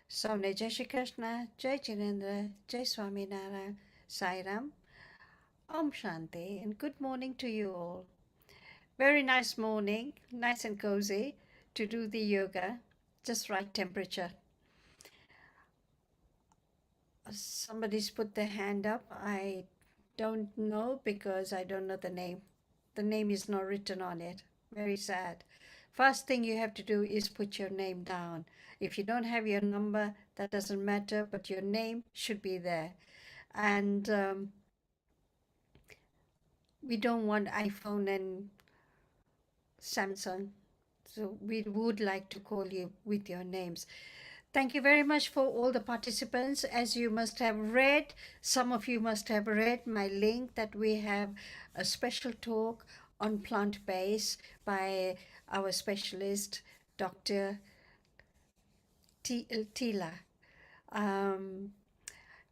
Sound Jai Shri Krishna, Jai Chinendra, Jai Swami Narayan, Sairam, Om Shanti, and good morning to you all. Very nice morning, nice and cozy to do the yoga, just right temperature. Somebody's put their hand up. I don't know because I don't know the name. The name is not written on it. Very sad. First thing you have to do is put your name down. If you don't have your number, that doesn't matter, but your name should be there. And we don't want iPhone and Samsung. So we would like to call you with your names. Thank you very much for all the participants. As you must have read, some of you must have read my link that we have a special talk on plant-based by our specialist, Dr. Tila.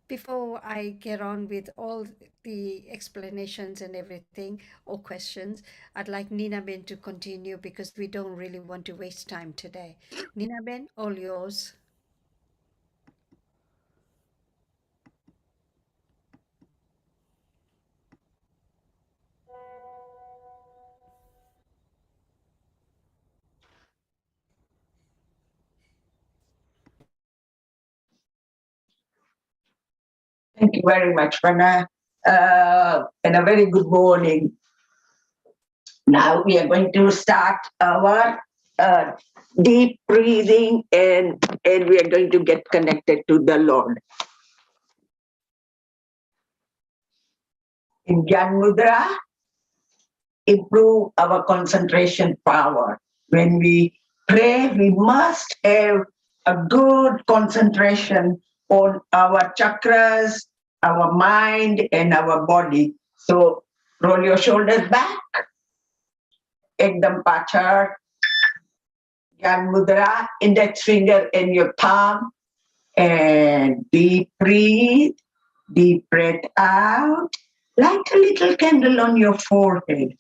Before I get on with all the explanations and everything or questions, I'd like Nina Ben to continue because we don't really want to waste time today. Nina Ben, all yours. Thank you very much, Panna, and a very good morning. Now we are going to start our deep breathing and we are going to get connected to the Lord. In Gyan Mudra, improve our concentration power. When we pray, we must have a good concentration on our chakras, our mind, and our body. So roll your shoulders back. Ekdam pachar. Gyan Mudra, index finger in your palm. And deep breathe, deep breath out. Light a little candle on your forehead,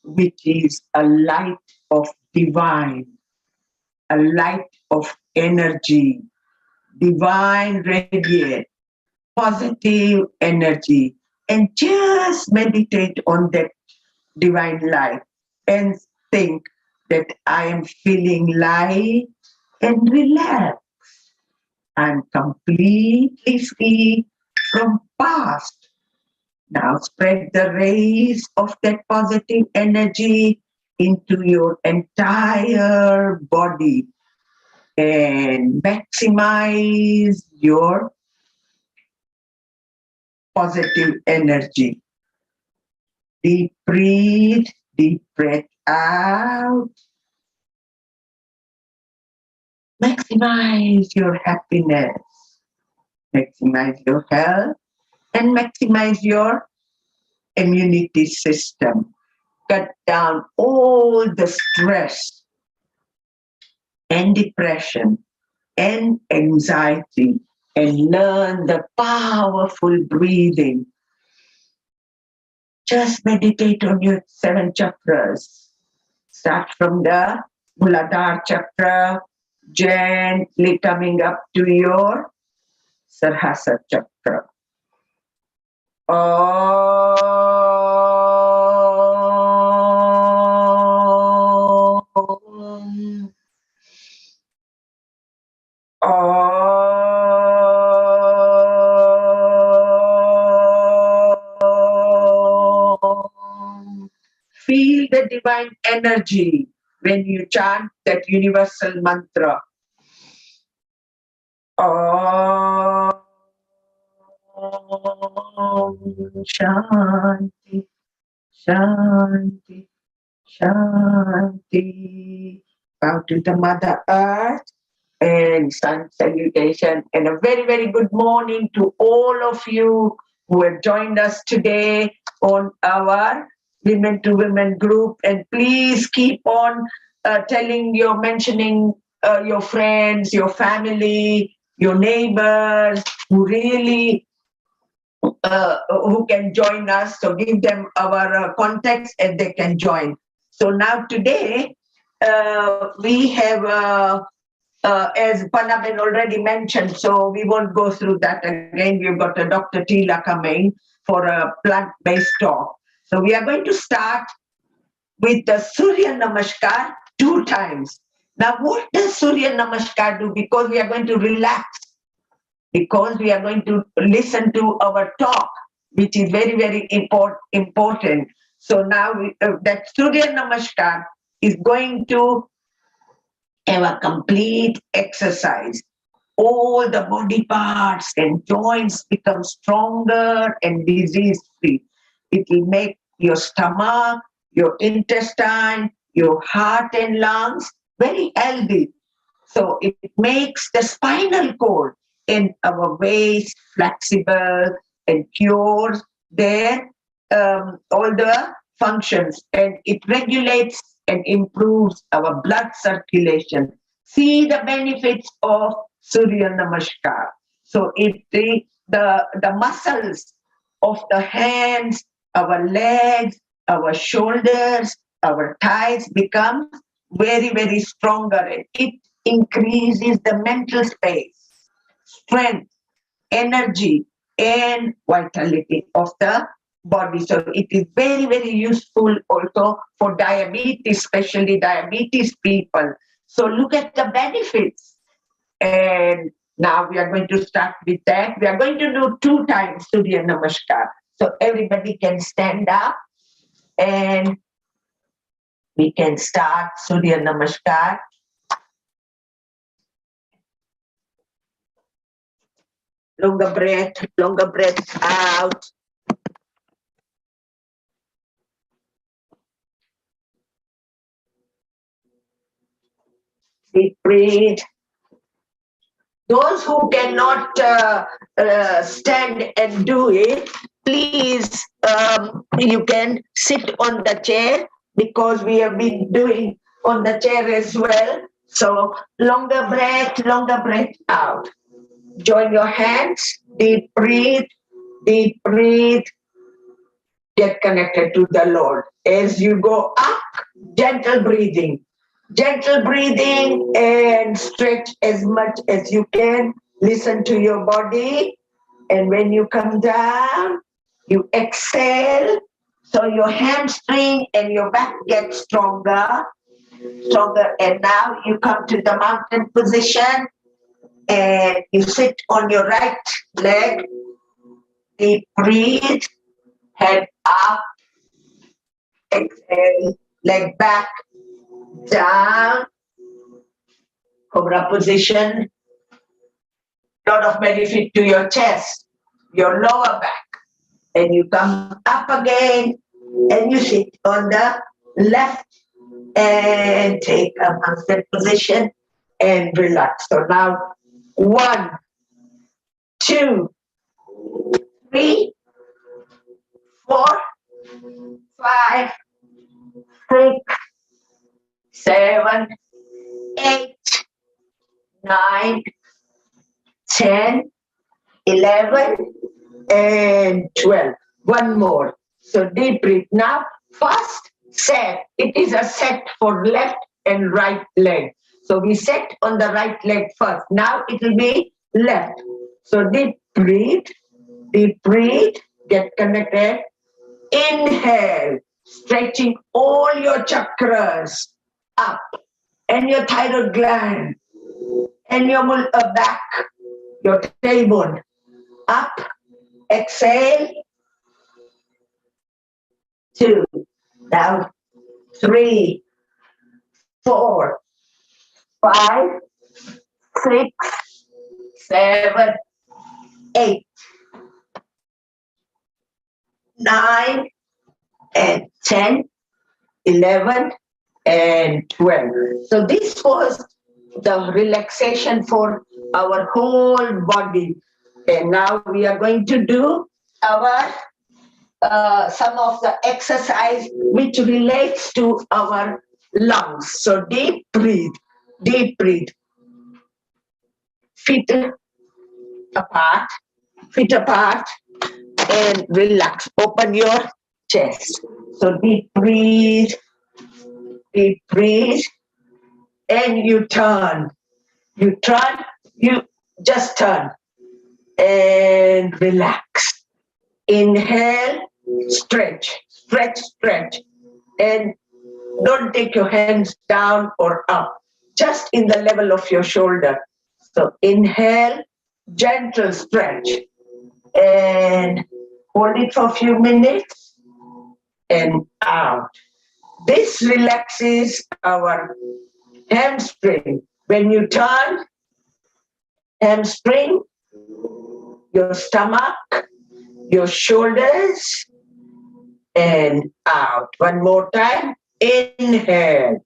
which is a light of divine, a light of energy, divine radiant, positive energy. And just meditate on that divine light and think that I am feeling light and relaxed. I'm completely free from past, Now spread the rays of that positive energy into your entire body and maximize your positive energy. Deep breathe, deep breath out. Maximize your happiness, maximize your health, and maximize your immunity system. Cut down all the stress and depression and anxiety and learn the powerful breathing. Just meditate on your 7 chakras. Start from the Muladhara chakra, gently coming up to your Sarhasa chakra. Om. Om. Feel the divine energy when you chant that universal mantra. Om. Shanti, Shanti, Shanti. Bow to the Mother Earth and sun salutation. And a very, very good morning to all of you who have joined us today on our Women to Women group. And please keep on mentioning your friends, your family, your neighbors who really who can join us. So give them our contacts and they can join. So now today we have, as Panaben already mentioned, so we won't go through that again. We've got a Dr. Tila coming for a plant-based talk. So we are going to start with the Surya Namaskar 2 times. Now what does Surya Namaskar do? Because we are going to relax, because we are going to listen to our talk, which is very, very important. So now that Surya Namaskar is going to have a complete exercise. All the body parts and joints become stronger and disease-free. It will make your stomach, your intestine, your heart and lungs very healthy. So it makes the spinal cord in our waist flexible and cures their all the functions, and it regulates and improves our blood circulation. See the benefits of Surya Namaskar. So the muscles of the hands, our legs, our shoulders, our thighs become very, very stronger, and it increases the mental space, strength, energy, and vitality of the body. So it is very, very useful also for diabetes, especially diabetes people. So look at the benefits. And now we are going to start with that. We are going to do 2 times Surya Namaskar. So everybody can stand up and we can start Surya Namaskar. Longer breath out. Deep breathe. Those who cannot stand and do it, please, you can sit on the chair, because we have been doing on the chair as well. So longer breath out. Join your hands, deep breathe, get connected to the Lord. As you go up, gentle breathing and stretch as much as you can. Listen to your body. And when you come down, you exhale. So your hamstring and your back get stronger. And now you come to the mountain position and you sit on your right leg. Deep breathe head up, exhale, leg back, down, cobra position. Lot of benefit to your chest, your lower back. And you come up again and you sit on the left and take a mountain position and relax. So now 1, 2, 3, 4, 5, 6, 7, 8, 9, 10, 11, and 12. One more. So deep breathe. Now, first set. It is a set for left and right leg. So we set on the right leg first. Now it will be left. So deep breathe, get connected. Inhale, stretching all your chakras up, and your thyroid gland, and your back, your tailbone up. Exhale. 2, now 3, 4, 5, 6, 7, 8, 9, and 10, 11, and 12. So this was the relaxation for our whole body. And now we are going to do our some of the exercise which relates to our lungs. So deep breathe, feet apart, and relax. Open your chest. So deep breathe, and you turn. You just turn and relax. Inhale, stretch, and don't take your hands down or up, just in the level of your shoulder. So inhale, gentle stretch, and hold it for a few minutes, and out. This relaxes our hamstring. When you turn, hamstring, your stomach, your shoulders, and out. One more time. Inhale.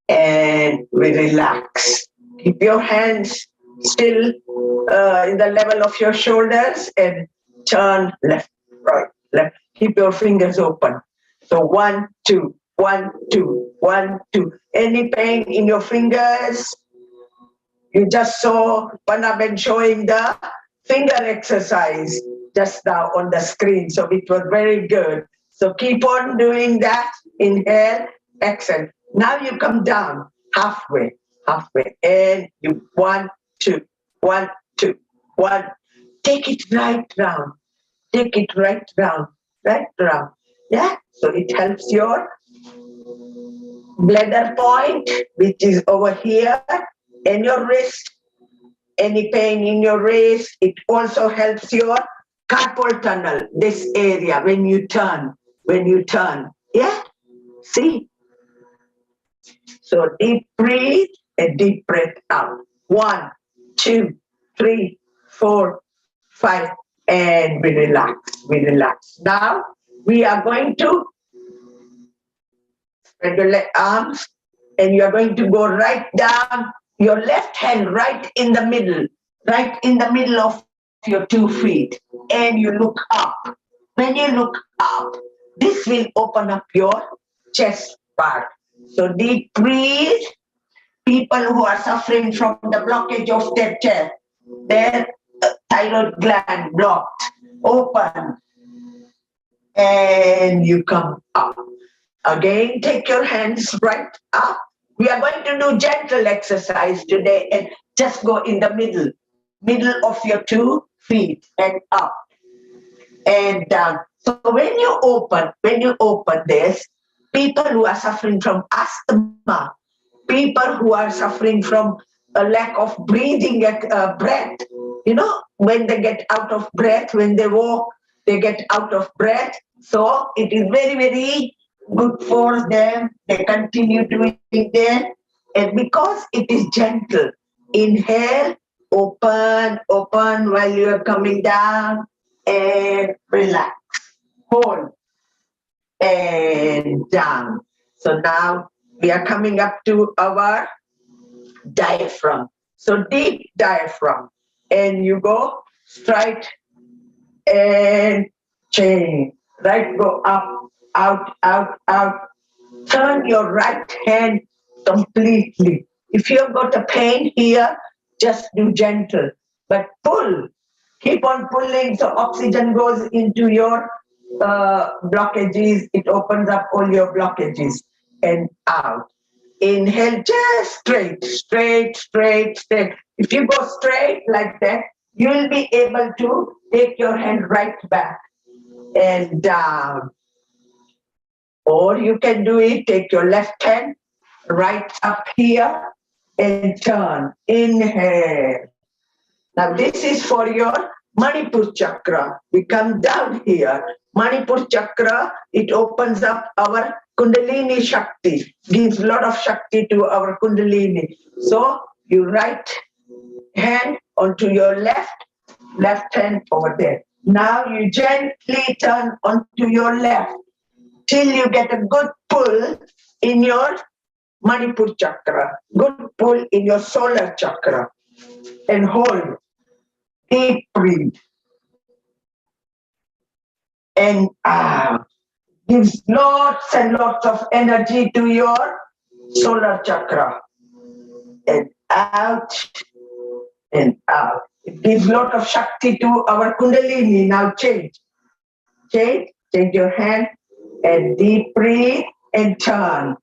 And we relax. Keep your hands still in the level of your shoulders and turn left, right, left. Keep your fingers open. So 1, 2, 1, 2, 1, 2. Any pain in your fingers? You just saw Panna showing the finger exercise just now on the screen. So it was very good. So keep on doing that. Inhale, exhale. Now you come down halfway. And you 1, 2, 1, 2, 1. Take it right round. Right round. Yeah. So it helps your bladder point, which is over here, and your wrist. Any pain in your wrist, it also helps your carpal tunnel, this area, when you turn. Yeah? See? So deep breathe and deep breath out. 1, 2, 3, 4, 5, and we relax. Now, we are going to spread your arms, and you are going to go right down, your left hand right in the middle of your 2 feet, and you look up. When you look up, this will open up your chest part. So deep breathe. People who are suffering from the blockage of their chest, their thyroid gland blocked, open, and you come up. Again, take your hands right up. We are going to do gentle exercise today, and just go in the middle of your 2 feet, and up and down. So when you open this, people who are suffering from asthma, people who are suffering from a lack of breathing breath, when they get out of breath, when they walk, they get out of breath. So it is very, very good for them. They continue doing that. And because it is gentle, inhale, open while you are coming down, and relax. Hold and down. So now we are coming up to our diaphragm. So deep diaphragm. And you go straight and change. Right, go up, out, out, out. Turn your right hand completely. If you've got a pain here, just do gentle. But pull. Keep on pulling so oxygen goes into your blockages. It opens up all your blockages. And out. Inhale, just straight, straight, straight, straight. If you go straight like that, you will be able to take your hand right back and down. Or you can do it, take your left hand right up here and turn. Inhale. Now this is for your Manipur chakra. We come down here. Manipur chakra, it opens up our Kundalini Shakti, gives a lot of Shakti to our Kundalini. So you right hand onto your left hand over there. Now you gently turn onto your left till you get a good pull in your Manipur chakra, good pull in your solar chakra, and hold. Deep breathe. And out. Gives lots and lots of energy to your solar chakra. And out and out. It gives lot of Shakti to our Kundalini. Now change. Change your hand and deep breathe and turn.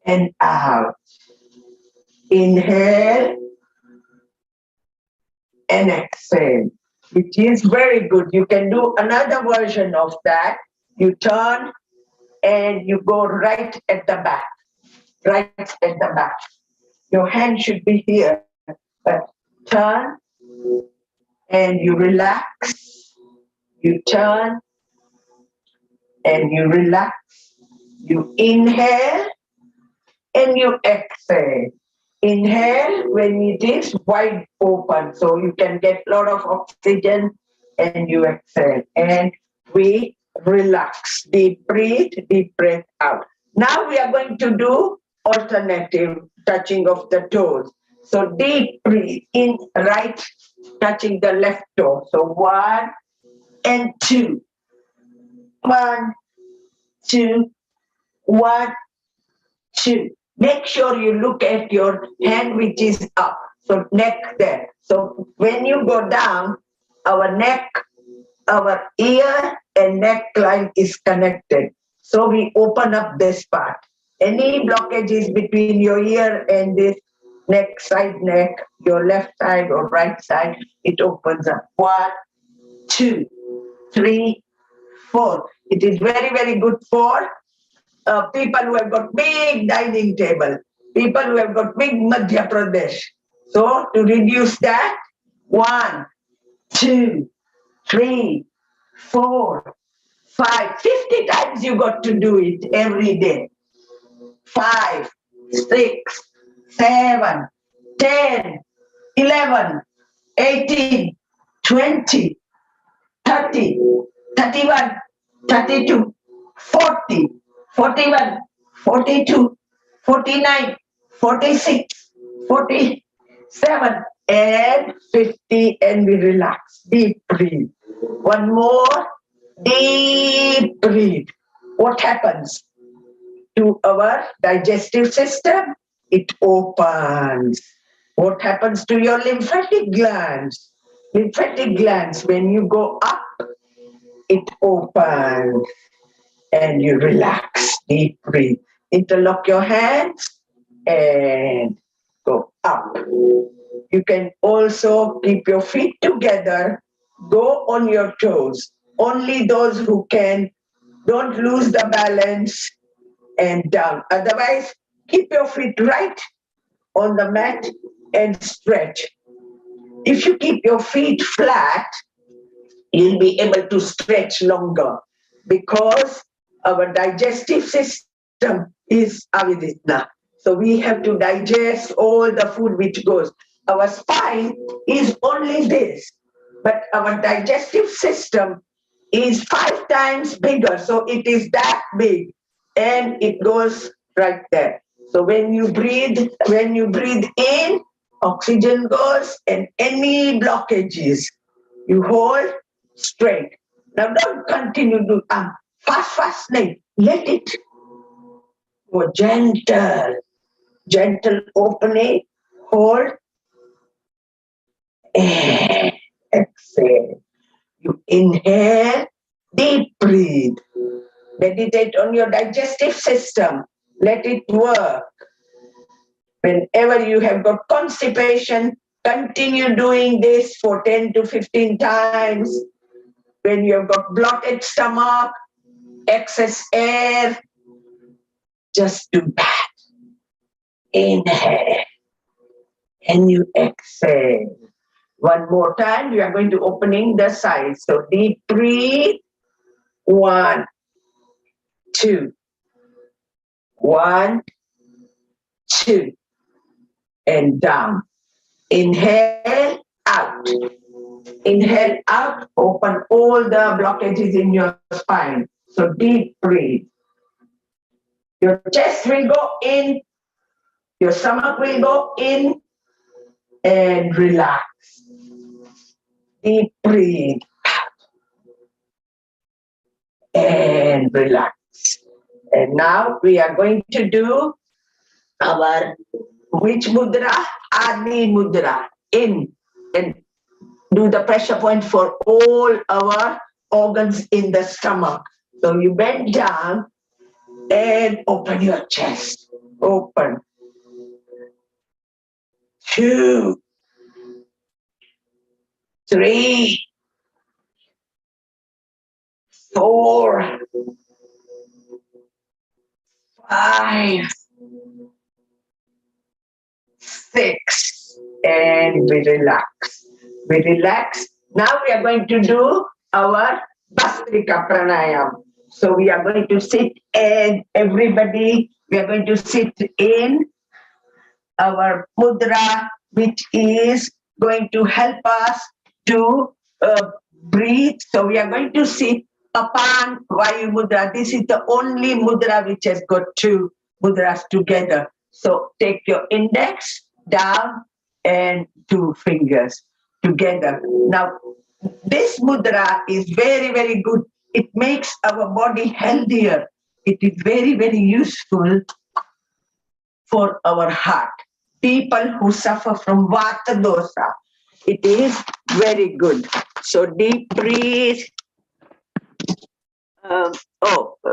And out. Inhale and exhale. Which is very good. You can do another version of that. You turn and you go right at the back. Right at the back. Your hand should be here. But turn and you relax. You turn and you relax. You inhale and you exhale. Inhale when it is wide open, so you can get a lot of oxygen, and you exhale. And we relax. Deep breath out. Now we are going to do alternative touching of the toes. So deep breathe in, right, touching the left toe. So 1 and 2. 1, 2, 1, 2. Make sure you look at your hand which is up. So neck there. So when you go down, our neck, our ear and neckline is connected. So we open up this part. Any blockages between your ear and this neck, side neck, your left side or right side, it opens up. 1, 2, 3, 4. It is very, very good for people who have got big dining table, people who have got big Madhya Pradesh. So to reduce that, 1, 2, 3, 4, 5, 50 times you got to do it every day. 5, 6, 7, 10, 11, 18, 20, 30, 31, 32, 40, 41, 42, 49, 46, 47, and 50, and we relax. Deep breathe. One more. Deep breathe. What happens to our digestive system? It opens. What happens to your lymphatic glands? Lymphatic glands, when you go up, it opens. And you relax, deep breathe. Interlock your hands and go up. You can also keep your feet together, go on your toes. Only those who can, don't lose the balance, and down. Otherwise, keep your feet right on the mat and stretch. if you keep your feet flat, you'll be able to stretch longer because our digestive system is aviditna. So we have to digest all the food which goes. Our spine is only this, but our digestive system is 5 times bigger. So it is that big and it goes right there. So when you breathe in, oxygen goes and any blockages you hold straight. Now don't continue to fast, let it go gentle opening, hold, and exhale. You inhale, deep breathe. Meditate on your digestive system. Let it work. Whenever you have got constipation, continue doing this for 10 to 15 times. When you have got bloated stomach, excess air, just do that. Inhale and you exhale. One more time, you are going to opening the sides. So deep breathe. 1, 2. 1, 2. And down. Inhale, out. Inhale, out. Open all the blockages in your spine. So deep breathe. Your chest will go in. Your stomach will go in. And relax. Deep breathe. And relax. And now we are going to do our which mudra? Adi mudra. In and do the pressure point for all our organs in the stomach. So you bend down and open your chest. Open. 2, 3, 4, 5, 6, and we relax. We relax. Now we are going to do our Bhastrika Pranayam. So we are going to sit and everybody, we are going to sit in our mudra, which is going to help us to breathe. So we are going to sit Apan Vayu Mudra. This is the only mudra which has got two mudras together. So take your index down and 2 fingers together. Now, this mudra is very, very good. It makes our body healthier. It is very, very useful for our heart. People who suffer from Vata dosa, it is very good. So deep breathe.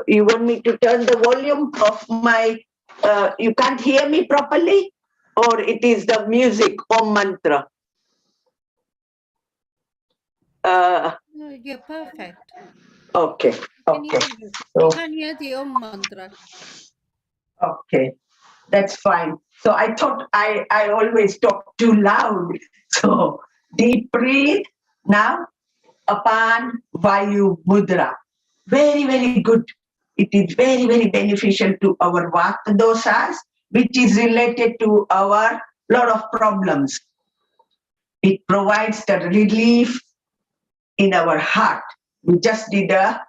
You want me to turn the volume of my, you can't hear me properly? Or it is the music, Om Mantra? No, you're perfect. Okay, We can okay. hear you. We So, can't hear the Om mantra. okay, that's fine. So I thought I always talk too loud. So deep breathe. Now, Apan Vayu Mudra. Very, very good. It is very, very beneficial to our Vata dosas, which is related to our lot of problems. It provides the relief in our heart. We just did a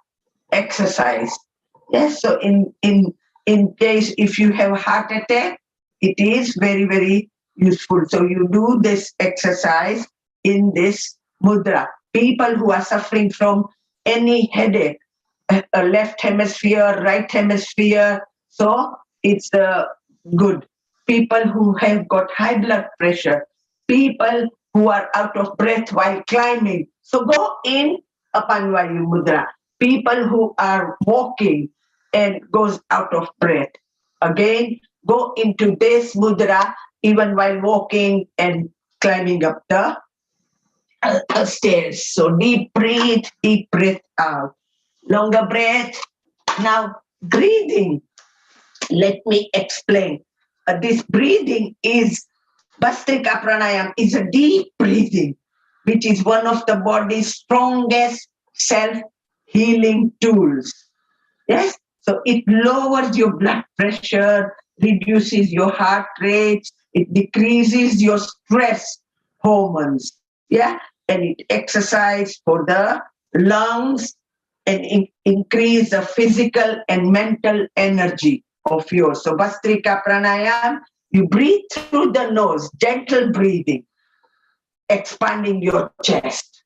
exercise. Yes, so in case if you have heart attack, it is very, very useful. So you do this exercise in this mudra. People who are suffering from any headache, a left hemisphere, right hemisphere, so it's good. People who have got high blood pressure, people who are out of breath while climbing. So go in Apanvayu Mudra. People who are walking and goes out of breath. Again, go into this mudra even while walking and climbing up the stairs. So deep breath out. Longer breath. Now, breathing. Let me explain. This breathing is Bhastrika Pranayama is a deep breathing, which is one of the body's strongest self-healing tools. Yes? So it lowers your blood pressure, reduces your heart rate, it decreases your stress hormones. Yeah? And it exercise for the lungs and increase the physical and mental energy of yours. So Bhastrika Pranayam, you breathe through the nose, gentle breathing, expanding your chest,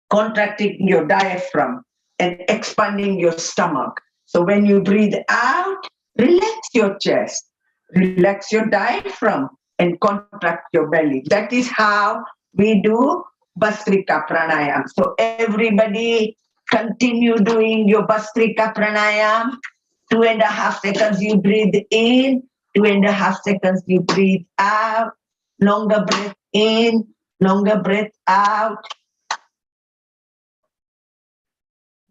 contracting your diaphragm, and expanding your stomach. So when you breathe out, relax your chest, relax your diaphragm, and contract your belly. That is how we do Bhastrika Pranayam. So everybody continue doing your Bhastrika Pranayam. 2.5 seconds you breathe in, 2.5 seconds you breathe out. Longer breath in, longer breath out.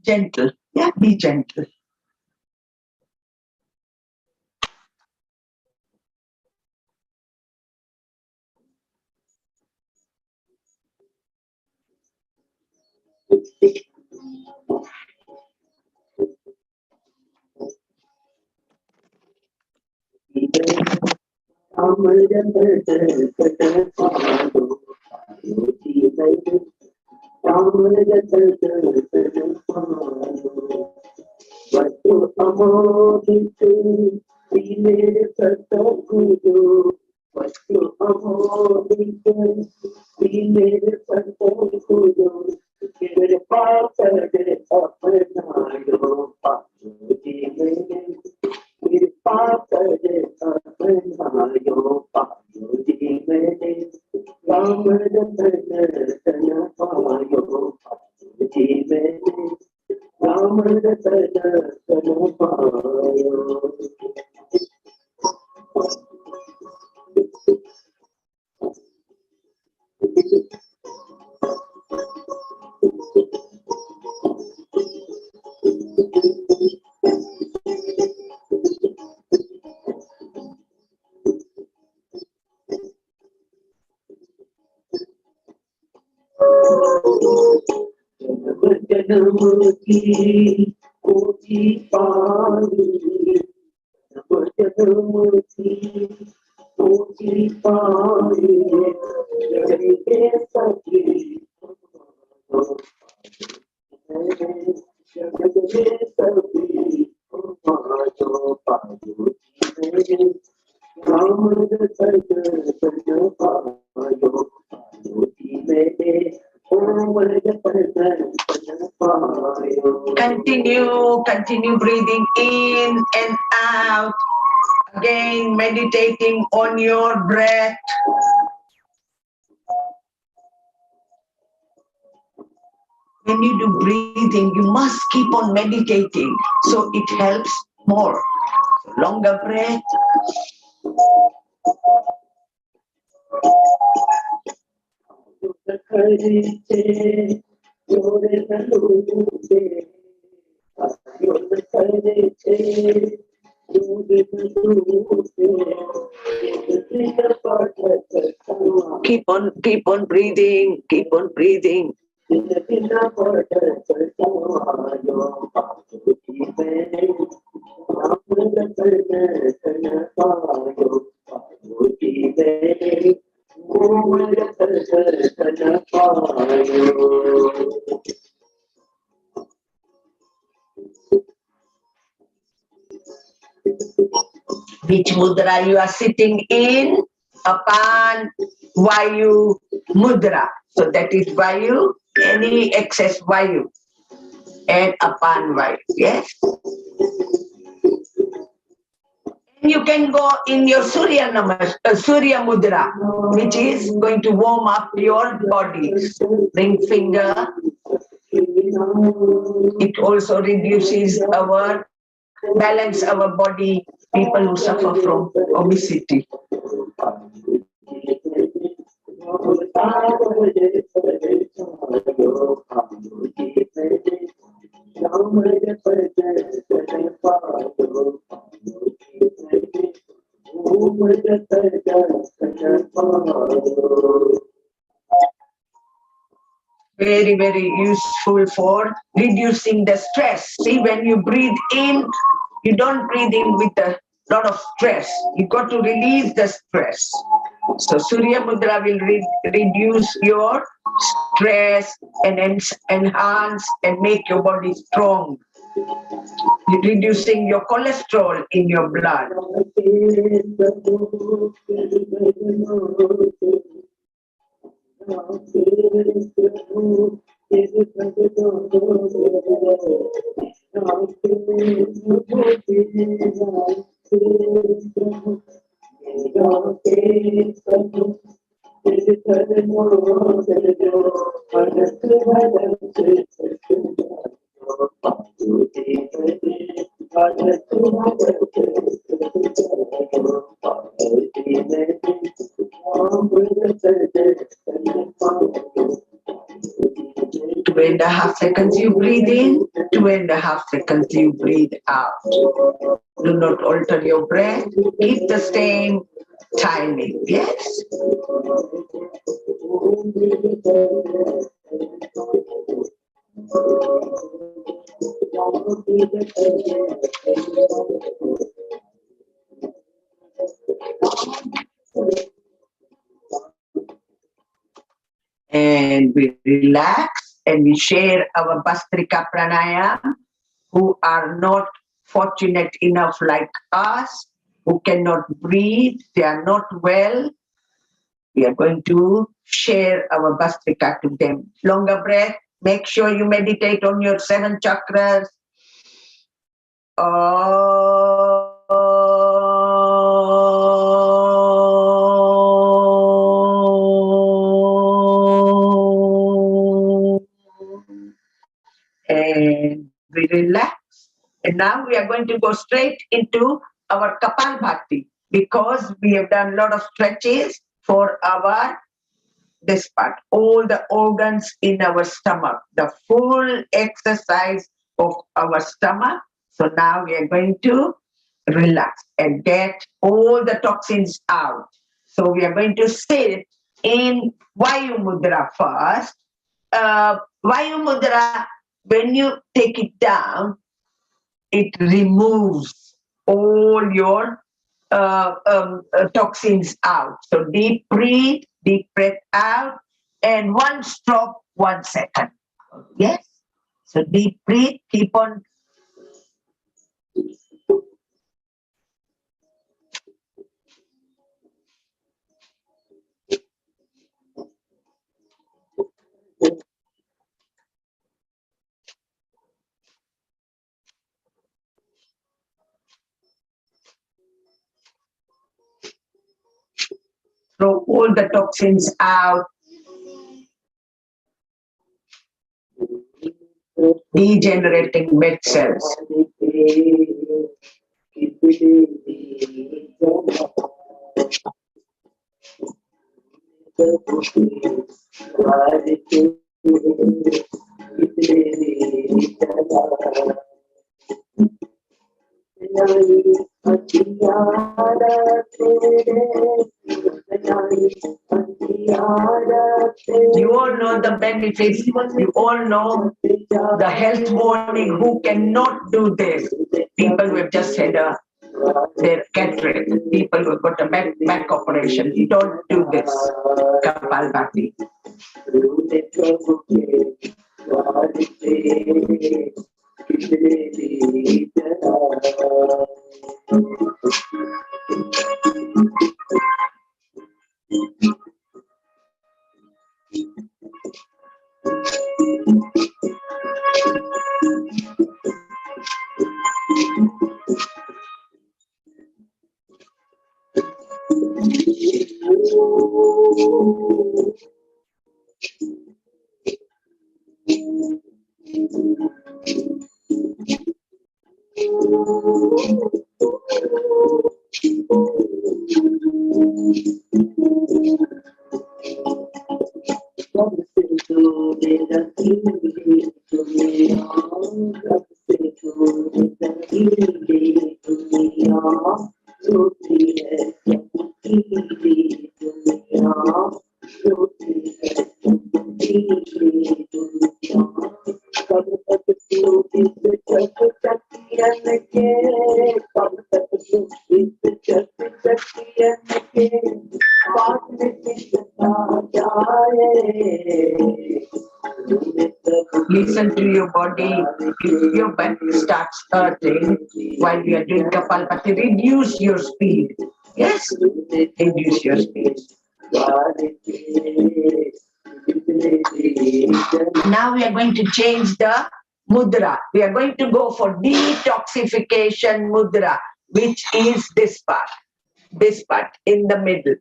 Gentle. Yeah, be gentle. Continue breathing in and out. Again, meditating on your breath. When you do breathing, you must keep on meditating so it helps more. Longer breath. Keep on breathing, keep on breathing. Which mudra you are sitting in? Apan Vayu mudra. So that is Vayu, any excess Vayu. And Apan Vayu, yes? And you can go in your Surya mudra, which is going to warm up your body. Ring finger. It also reduces balance our body, people who suffer from obesity. very, very useful for reducing the stress. See, when you breathe in, you don't breathe in with a lot of stress. You got to release the stress. So Surya Mudra will reduce your stress and enhance and make your body strong, reducing your cholesterol in your blood. Two and a half seconds you breathe in, 2.5 seconds you breathe out. Do not alter your breath. Keep the same timing. Yes? And we relax and we share our Bastrika Pranayam, who are not fortunate enough like us, who cannot breathe, they are not well. We are going to share our Bastrika to them. Longer breath. Make sure you meditate on your 7 chakras. And we relax. And now we are going to go straight into our Kapalbhati, because we have done a lot of stretches for our this part, all the organs in our stomach, the full exercise of our stomach. So now we are going to relax and get all the toxins out. So we are going to sit in Vayu Mudra first. Vayu Mudra, when you take it down, it removes all your toxins out. So deep breath out, and 1 stroke, 1 second. Yes? So deep breath, keep on. Throw all the toxins out. Degenerating bed cells. You all know the benefits. You all know the health warning. Who cannot do this? People who have just had their cataract. People who have got a back operation. You don't do this. Kapalbhati. Listen to your body. If your back starts hurting while you are doing Kapalbhati, reduce your speed. Yes, reduce your speed. Now we are going to change the mudra. We are going to go for detoxification mudra, which is this part in the middle.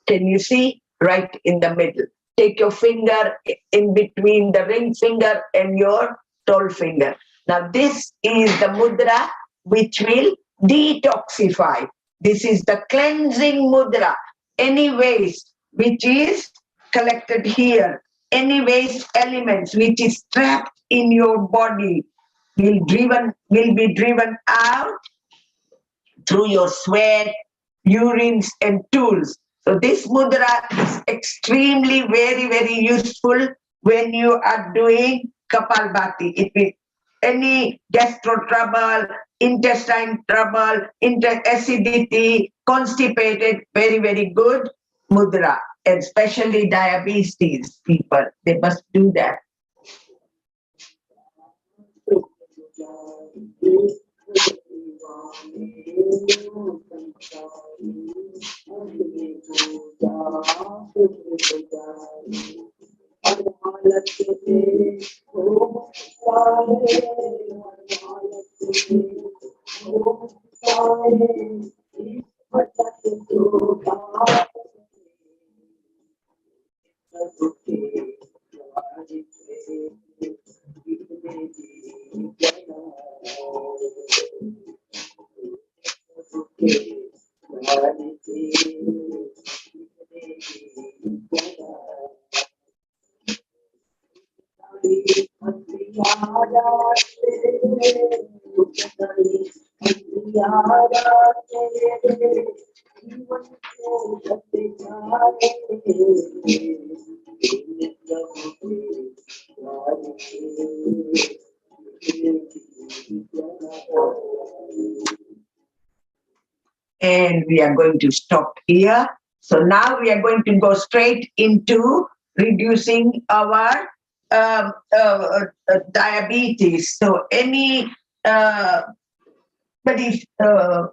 Can you see? Right in the middle. Take your finger in between the ring finger and your tall finger. Now this is the mudra which will detoxify. This is the cleansing mudra. Any waste which is collected here, any waste elements which is trapped in your body will be driven out through your sweat, urines, and tools. So this mudra is extremely very useful when you are doing Kapalbhati. It will any gastro trouble, intestine trouble, acidity, constipated, very good mudra. And especially diabetes people, they must do that. And we are going to stop here. So now we are going to go straight into reducing our diabetes. So any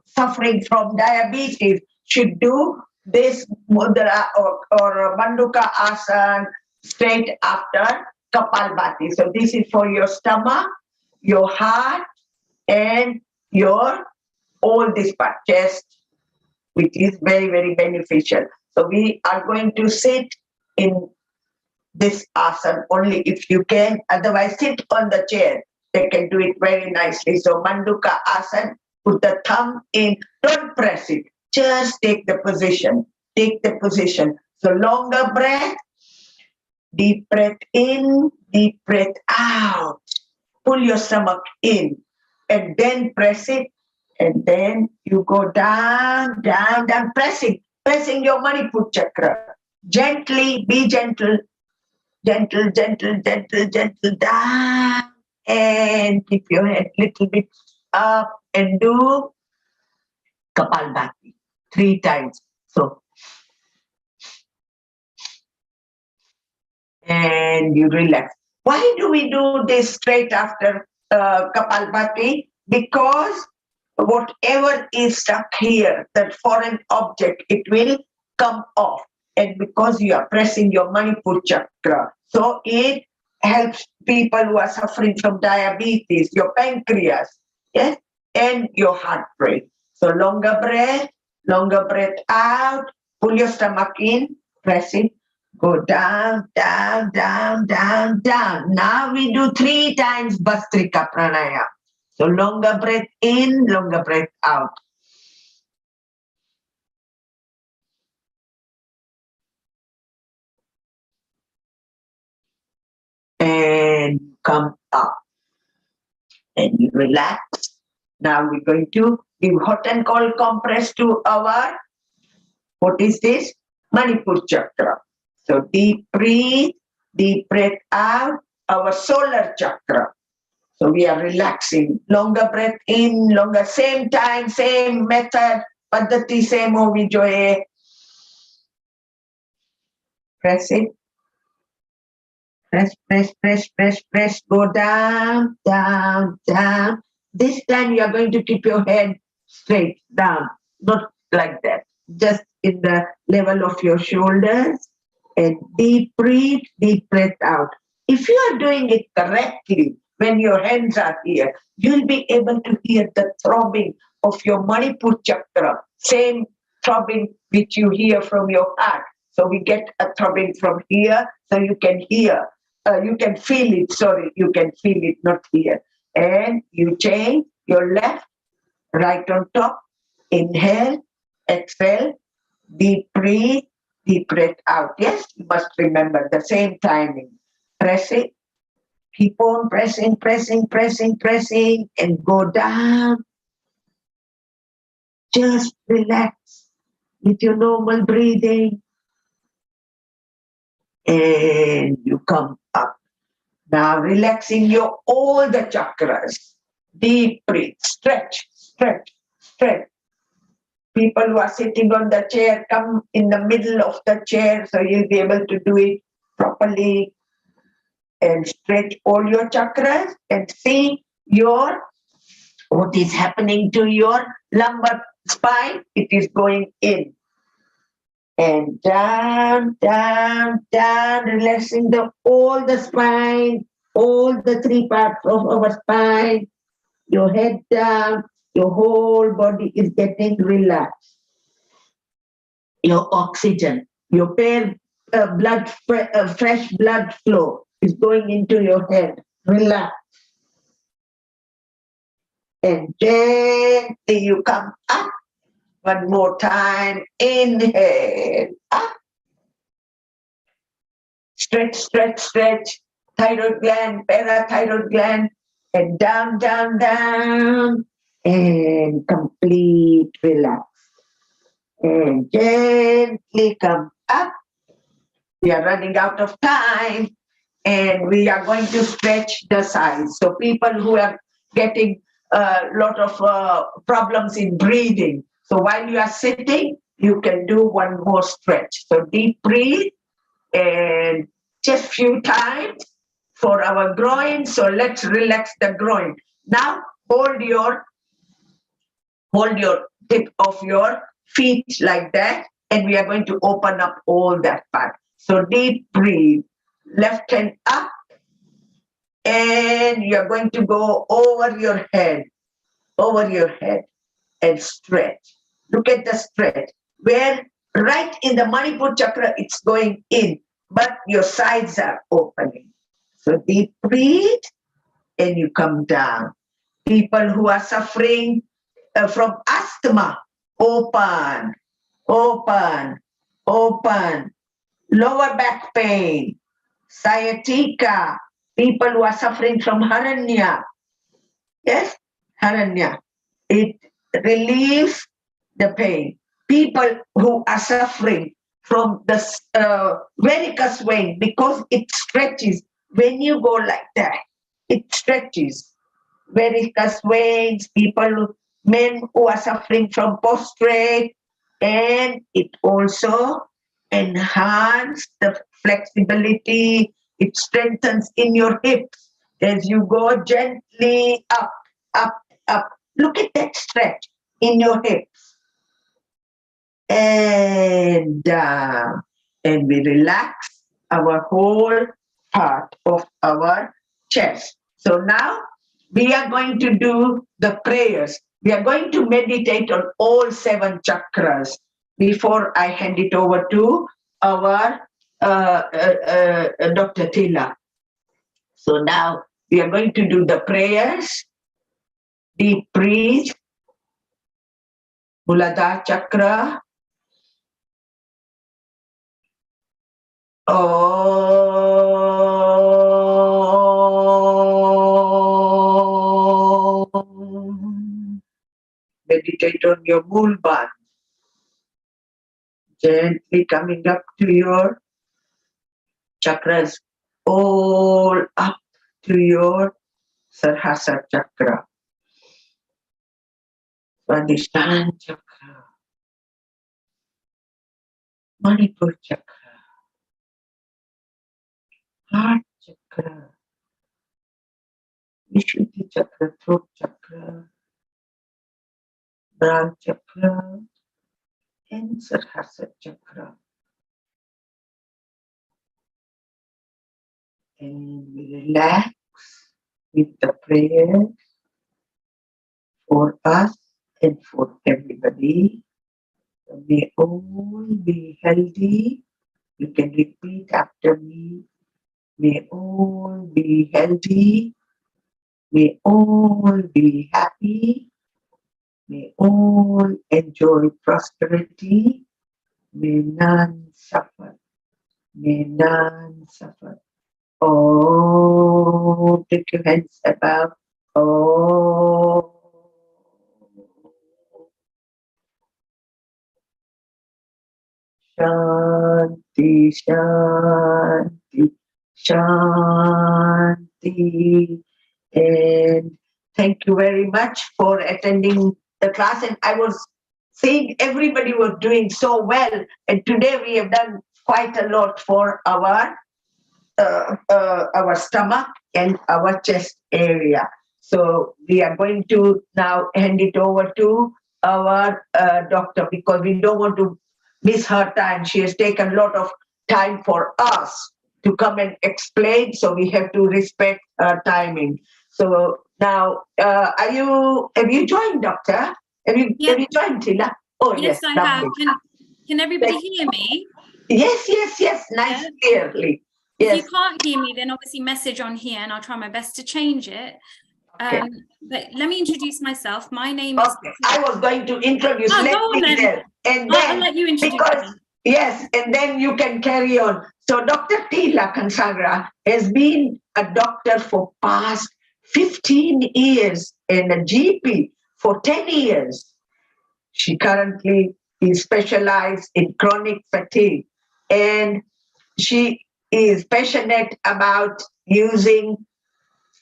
suffering from diabetes should do this mudra or Manduka asana straight after Kapalbhati. So this is for your stomach, your heart, and your all this part, chest, which is very beneficial. So we are going to sit in this asana only if you can. Otherwise, sit on the chair. They can do it very nicely. So Manduka asana, put the thumb in. Don't press it. Just take the position. Take the position. So longer breath. Deep breath in. Deep breath out. Pull your stomach in. And then press it. And then you go down, pressing your Manipur chakra. Gently, be gentle, gentle, down. And keep your head a little bit up and do Kapalbhati 3 times. So, and you relax. Why do we do this straight after Kapalbhati? Because whatever is stuck here, that foreign object, it will come off. And because you are pressing your Manipur chakra, so it helps people who are suffering from diabetes, your pancreas, yes, and your heart rate. So longer breath out, pull your stomach in, press it, go down. Now we do 3 times Bhastrika Pranayama. So longer breath in, longer breath out. And come up. And you relax. Now we're going to give hot and cold compress to our, what is this? Manipur chakra. So deep breath out, our solar chakra. So we are relaxing. Longer breath in, longer, same time, same method, paddhati same ho vijoye. Press it. Press, press, press, press, press. Go down, down, down. This time you are going to keep your head straight down, not like that. Just in the level of your shoulders. And deep breathe, deep breath out. If you are doing it correctly, when your hands are here, you'll be able to hear the throbbing of your Manipur chakra, same throbbing which you hear from your heart. So we get a throbbing from here, so you can hear, you can feel it, sorry, you can feel it, not here. And you change your left, right on top, inhale, exhale, deep breathe, deep breath out. Yes, you must remember the same timing. Press it, keep on pressing, pressing, pressing, pressing, and go down. Just relax with your normal breathing. And you come up. Now relaxing your all the chakras. Deep breathe, stretch, stretch, stretch. People who are sitting on the chair, come in the middle of the chair so you'll be able to do it properly. And stretch all your chakras and see what is happening to your lumbar spine. It is going in and down, down, down, relaxing all the spine, all the three parts of our spine. Your head down, your whole body is getting relaxed. Your oxygen, your fresh blood flow is going into your head. Relax. And gently you come up. One more time. Inhale. Up. Stretch, stretch, stretch. Thyroid gland, parathyroid gland. And down, down, down. And complete relax. And gently come up. We are running out of time. And we are going to stretch the sides. So people who are getting a lot of problems in breathing. So while you are sitting, you can do one more stretch. So deep breathe and just few times for our groin. So let's relax the groin. Now hold your tip of your feet like that. And we are going to open up all that part. So deep breathe, left hand up. And you're going to go over your head, and stretch. Look at the stretch. Where right in the Manipur chakra, it's going in, but your sides are opening. So deep breathe, and you come down. People who are suffering from asthma, open, open, open. Lower back pain, sciatica, people who are suffering from hernia. Yes, hernia. It relieves the pain. People who are suffering from the varicose vein, because it stretches when you go like that. It stretches. Varicose veins, men who are suffering from prostrate, and it also enhances the flexibility. It strengthens in your hips as you go gently up, up, up. Look at that stretch in your hips. And down. And we relax our whole part of our chest. So now we are going to do the prayers. We are going to meditate on all 7 chakras before I hand it over to our Dr. Tila. So now we are going to do the prayers. Deep breathe. Muladhara chakra. Meditate on your Moolband. Gently coming up to your chakras, all up to your Sarhasa chakra, Swadhisthana chakra, Manipur chakra, heart chakra, Vishuddhi chakra, throat chakra, brow chakra, and Sarhasa chakra. And we relax with the prayer for us and for everybody. May all be healthy. You can repeat after me. May all be healthy. May all be happy. May all enjoy prosperity. May none suffer. May none suffer. Oh, take your hands above. Oh. Shanti, Shanti, Shanti. And thank you very much for attending the class. And I was seeing everybody was doing so well. And today we have done quite a lot for our stomach and our chest area. So we are going to now hand it over to our doctor because we don't want to miss her time. She has taken a lot of time for us to come and explain, so we have to respect her timing. So now, have you joined, doctor? Have you joined, Tila? Oh, yes, I have. Can everybody hear me? Yes, nice, clearly. If Yes. you can't hear me, then obviously message on here and I'll try my best to change it. Okay. But let me introduce myself. My name is... Okay, I was going to introduce. Oh, Let go on me then. tell. And then, I'll let you introduce me. Yes, and then you can carry on. So Dr. Tila Kansagra has been a doctor for past 15 years and a GP for 10 years. She currently is specialized in chronic fatigue, and she is passionate about using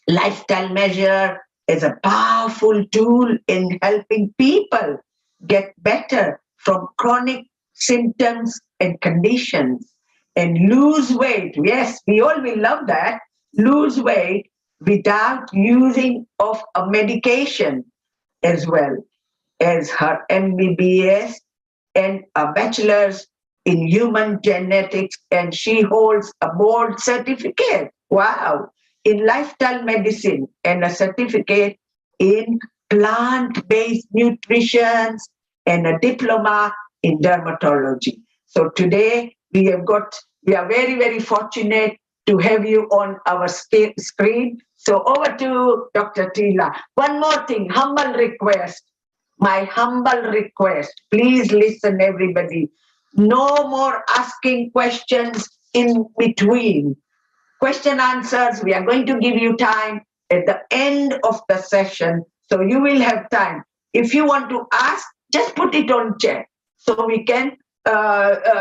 lifestyle measure is a powerful tool in helping people get better from chronic symptoms and conditions and lose weight. Yes, we all will love that. Lose weight without using of a medication, as well as her MBBS and a bachelor's in human genetics, and she holds a board certificate. Wow! In lifestyle medicine and a certificate in plant-based nutrition and a diploma in dermatology. So today we are very, very fortunate to have you on our screen. So over to Dr. Tila. One more thing, humble request. My humble request, please listen, everybody. No more asking questions in between. Question answers, we are going to give you time at the end of the session, so you will have time. If you want to ask, just put it on chat, so we can,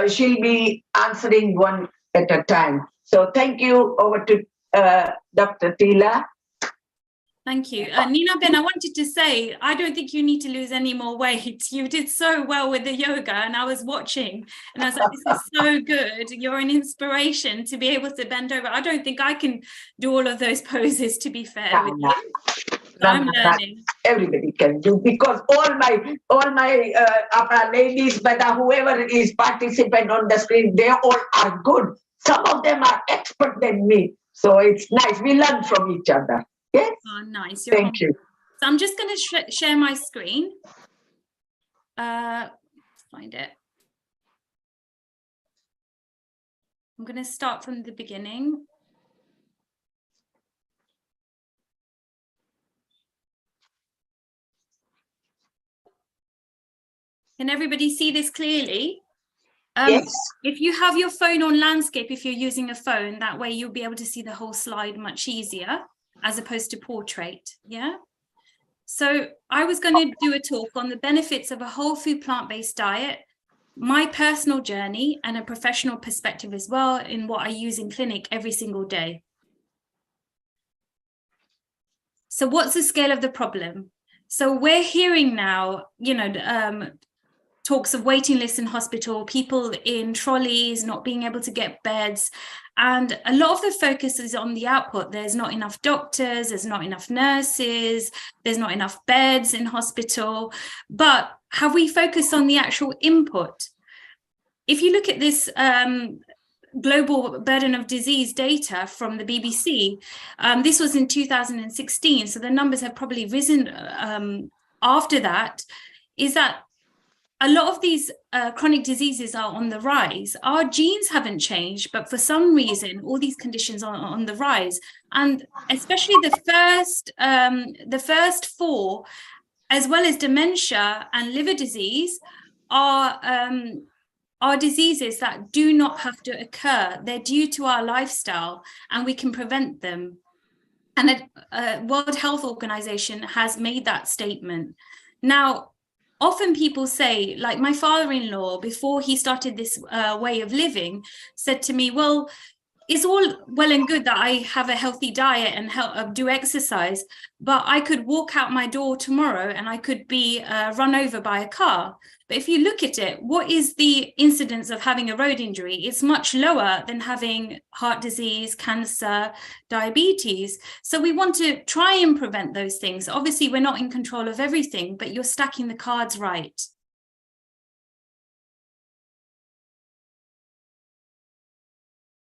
she'll be answering one at a time. So thank you, over to Dr. Tila. Thank you. Nina Ben, I wanted to say, I don't think you need to lose any more weight. You did so well with the yoga, and I was watching and I was like, this is so good. You're an inspiration to be able to bend over. I don't think I can do all of those poses, to be fair with you. So I'm learning. Everybody can do, because all my ladies, but whoever is participant on the screen, they all are good. Some of them are expert than me. So it's nice. We learn from each other. Yes. Oh, nice. Thank you. So I'm just going to share my screen. Find it. I'm going to start from the beginning. Can everybody see this clearly? Yes. If you have your phone on landscape, if you're using a phone, that way you'll be able to see the whole slide much easier, as opposed to portrait. Yeah. So I was going to do a talk on the benefits of a whole food plant-based diet, my personal journey, and a professional perspective as well in what I use in clinic every single day. So what's the scale of the problem? So we're hearing now, talks of waiting lists in hospital, people in trolleys, not being able to get beds. And a lot of the focus is on the output. There's not enough doctors, there's not enough nurses, there's not enough beds in hospital. But have we focused on the actual input? If you look at this global burden of disease data from the BBC, this was in 2016, so the numbers have probably risen after that, is that a lot of these chronic diseases are on the rise. Our genes haven't changed, but for some reason, all these conditions are on the rise. And especially the first four, as well as dementia and liver disease, are diseases that do not have to occur. They're due to our lifestyle, and we can prevent them. And the World Health Organization has made that statement. Now, often people say, like my father-in-law, before he started this way of living, said to me, well, it's all well and good that I have a healthy diet and do exercise, but I could walk out my door tomorrow and I could be run over by a car. But if you look at it, what is the incidence of having a road injury? It's much lower than having heart disease, cancer, diabetes. So we want to try and prevent those things. Obviously, we're not in control of everything, but you're stacking the cards right.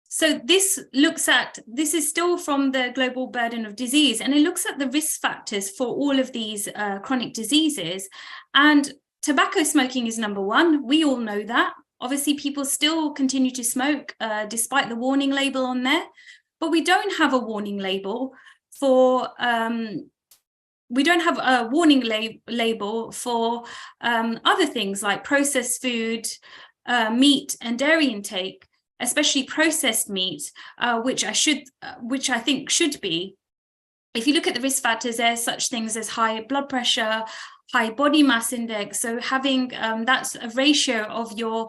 So this is still from the global burden of disease, and it looks at the risk factors for all of these chronic diseases. And tobacco smoking is number one. We all know that. Obviously, people still continue to smoke despite the warning label on there, but we don't have a warning label for other things like processed food, meat and dairy intake, especially processed meat, which I think should be. If you look at the risk factors, there's such things as high blood pressure, high body mass index. So having that's a ratio of your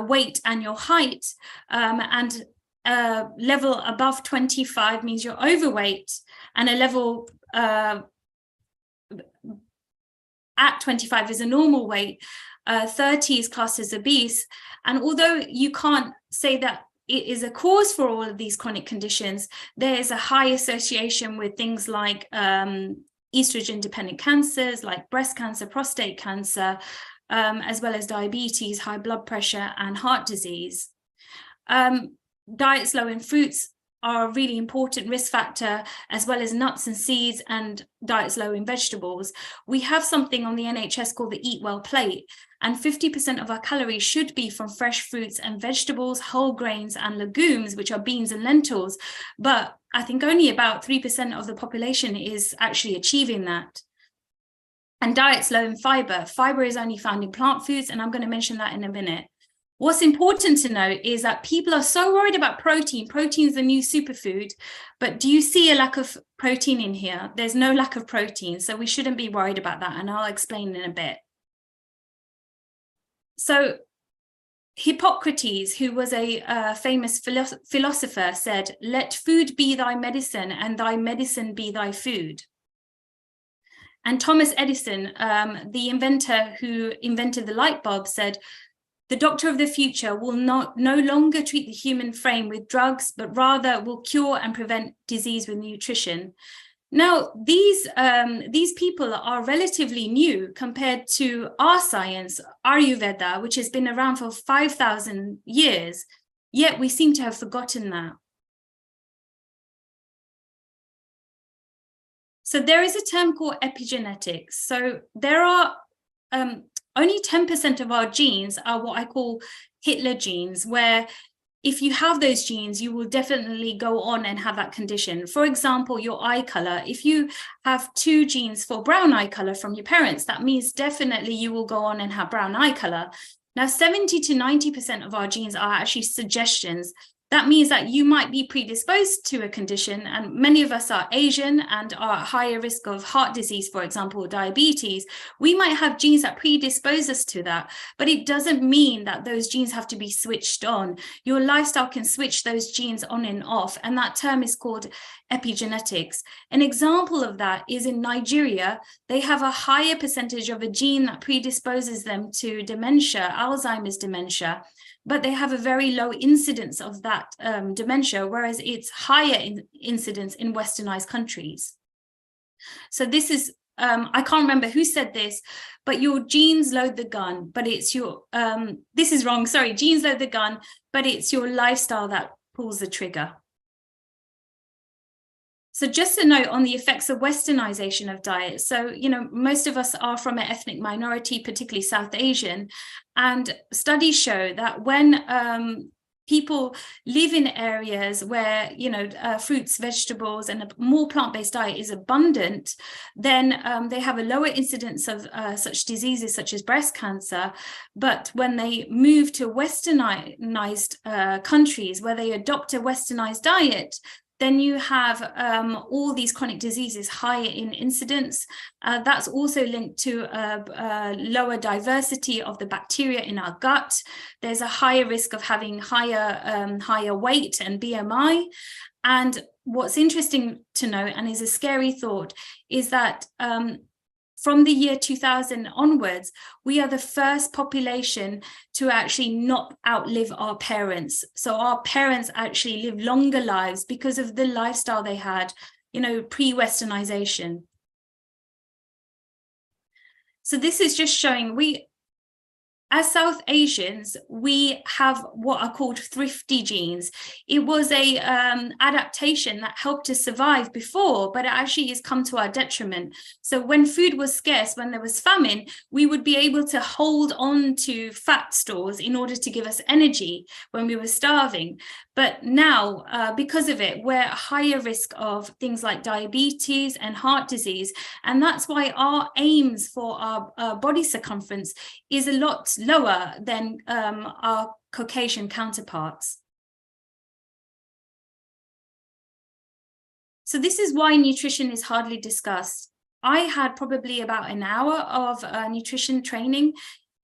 weight and your height, and level above 25 means you're overweight, and a level at 25 is a normal weight. 30 is classed as obese. And although you can't say that it is a cause for all of these chronic conditions, there is a high association with things like estrogen-dependent cancers, like breast cancer, prostate cancer, as well as diabetes, high blood pressure, and heart disease. Diets low in fruits are a really important risk factor, as well as nuts and seeds, and diets low in vegetables. We have something on the NHS called the Eat Well plate, and 50% of our calories should be from fresh fruits and vegetables, whole grains and legumes, which are beans and lentils. But I think only about 3% of the population is actually achieving that. And diets low in fiber. Fiber is only found in plant foods, and I'm going to mention that in a minute. What's important to note is that people are so worried about protein. Protein is the new superfood, but do you see a lack of protein in here? There's no lack of protein, so we shouldn't be worried about that, and I'll explain in a bit. So Hippocrates, who was a famous philosopher, said, "Let food be thy medicine, and thy medicine be thy food." And Thomas Edison, the inventor who invented the light bulb, said, "The doctor of the future will no longer treat the human frame with drugs, but rather will cure and prevent disease with nutrition." Now, these people are relatively new compared to our science, Ayurveda, which has been around for 5,000 years, yet we seem to have forgotten that. So there is a term called epigenetics. So there are only 10% of our genes are what I call Hitler genes, where if you have those genes, you will definitely go on and have that condition. For example, your eye color. If you have 2 genes for brown eye color from your parents, that means definitely you will go on and have brown eye color. Now, 70 to 90% of our genes are actually suggestions. that means that you might be predisposed to a condition, and many of us are Asian and are at higher risk of heart disease, for example, or diabetes. We might have genes that predispose us to that, but it doesn't mean that those genes have to be switched on. Your lifestyle can switch those genes on and off, and that term is called epigenetics. An example of that is in Nigeria. They have a higher percentage of a gene that predisposes them to dementia, Alzheimer's dementia, but they have a very low incidence of that dementia, whereas it's higher incidence in westernized countries. So this is, I can't remember who said this, but your genes load the gun, but it's your, this is wrong, sorry, genes load the gun, but it's your lifestyle that pulls the trigger. So just a note on the effects of westernization of diet. So, you know, most of us are from an ethnic minority, particularly South Asian, and studies show that when people live in areas where, you know, fruits, vegetables, and a more plant-based diet is abundant, then they have a lower incidence of such diseases such as breast cancer. But when they move to westernized countries where they adopt a westernized diet, then you have all these chronic diseases higher in incidence. That's also linked to lower diversity of the bacteria in our gut. There's a higher risk of having higher weight and BMI. And what's interesting to note, and is a scary thought, is that from the year 2000 onwards, we are the first population to actually not outlive our parents. So our parents actually live longer lives because of the lifestyle they had, you know, pre-westernization. So this is just showing as South Asians, we have what are called thrifty genes. It was a adaptation that helped us survive before, but it actually has come to our detriment. So when food was scarce, when there was famine, we would be able to hold on to fat stores in order to give us energy when we were starving. But now, because of it, we're at higher risk of things like diabetes and heart disease. And that's why our aims for our body circumference is a lot lower than our Caucasian counterparts. So this is why nutrition is hardly discussed. I had probably about an hour of nutrition training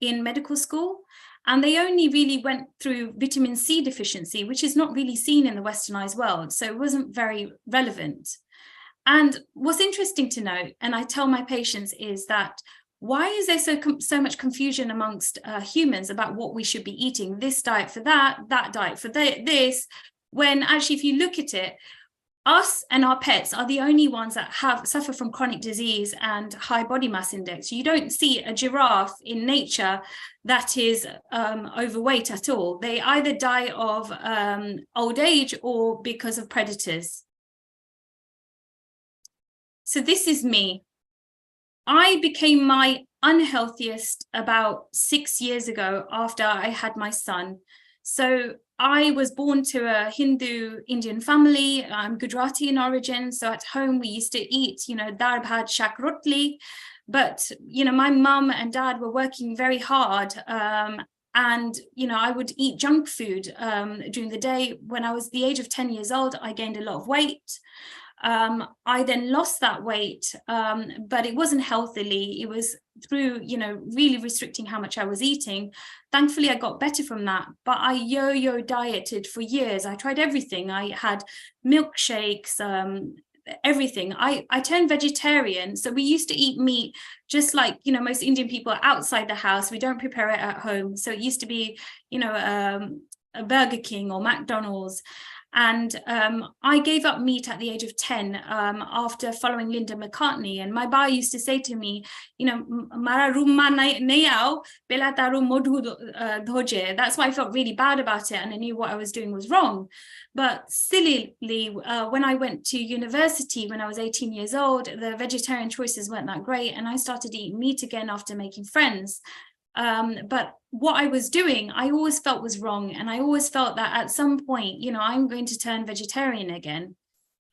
in medical school, and they only really went through vitamin C deficiency, which is not really seen in the westernized world. So it wasn't very relevant. And what's interesting to note, and I tell my patients, is that why is there so much confusion amongst humans about what we should be eating? This diet for that diet for this, when actually, if you look at it, us and our pets are the only ones that suffer from chronic disease and high body mass index. You don't see a giraffe in nature that is overweight at all. They either die of old age or because of predators. So this is me. I became my unhealthiest about 6 years ago after I had my son. So I was born to a Hindu Indian family. I'm Gujarati in origin. So at home we used to eat, you know, dal bhat shak rotli. But, you know, my mum and dad were working very hard. And, you know, I would eat junk food during the day. When I was the age of 10 years old, I gained a lot of weight. I then lost that weight, but it wasn't healthily. It was through, you know, really restricting how much I was eating. Thankfully, I got better from that, but I yo-yo dieted for years. I tried everything. I had milkshakes, everything. I turned vegetarian. So we used to eat meat just like, you know, most Indian people outside the house. We don't prepare it at home. So it used to be, you know, a Burger King or McDonald's. And I gave up meat at the age of 10 after following Linda McCartney. And my ba used to say to me, you know, Mara rumma nahi aao, pehla taru modhu dhoje. That's why I felt really bad about it. And I knew what I was doing was wrong. But sillily, when I went to university, when I was 18 years old, the vegetarian choices weren't that great. And I started eating meat again after making friends. But what I was doing, I always felt was wrong. And I always felt that at some point, you know, I'm going to turn vegetarian again.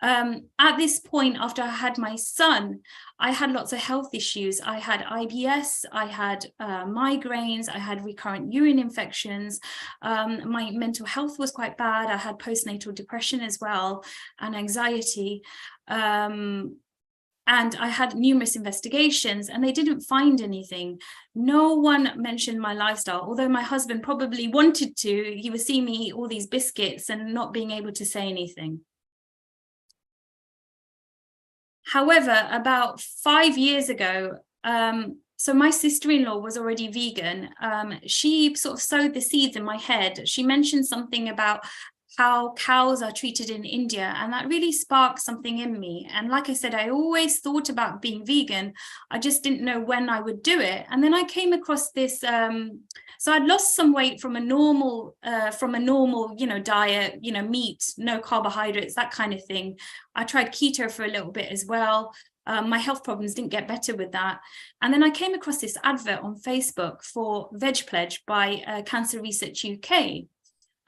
At this point, after I had my son, I had lots of health issues. I had IBS, I had migraines, I had recurrent urine infections. My mental health was quite bad. I had postnatal depression as well, and anxiety. And I had numerous investigations and they didn't find anything. No one mentioned my lifestyle, although my husband probably wanted to. He was seeing me eat all these biscuits and not being able to say anything. However, about 5 years ago, so my sister-in-law was already vegan. She sort of sowed the seeds in my head. She mentioned something about how cows are treated in India, and that really sparked something in me. And like I said, I always thought about being vegan. I just didn't know when I would do it. And then I came across this, so I'd lost some weight from a normal, diet, meat, no carbohydrates, that kind of thing. I tried keto for a little bit as well. My health problems didn't get better with that. And then I came across this advert on Facebook for Veg Pledge by Cancer Research UK.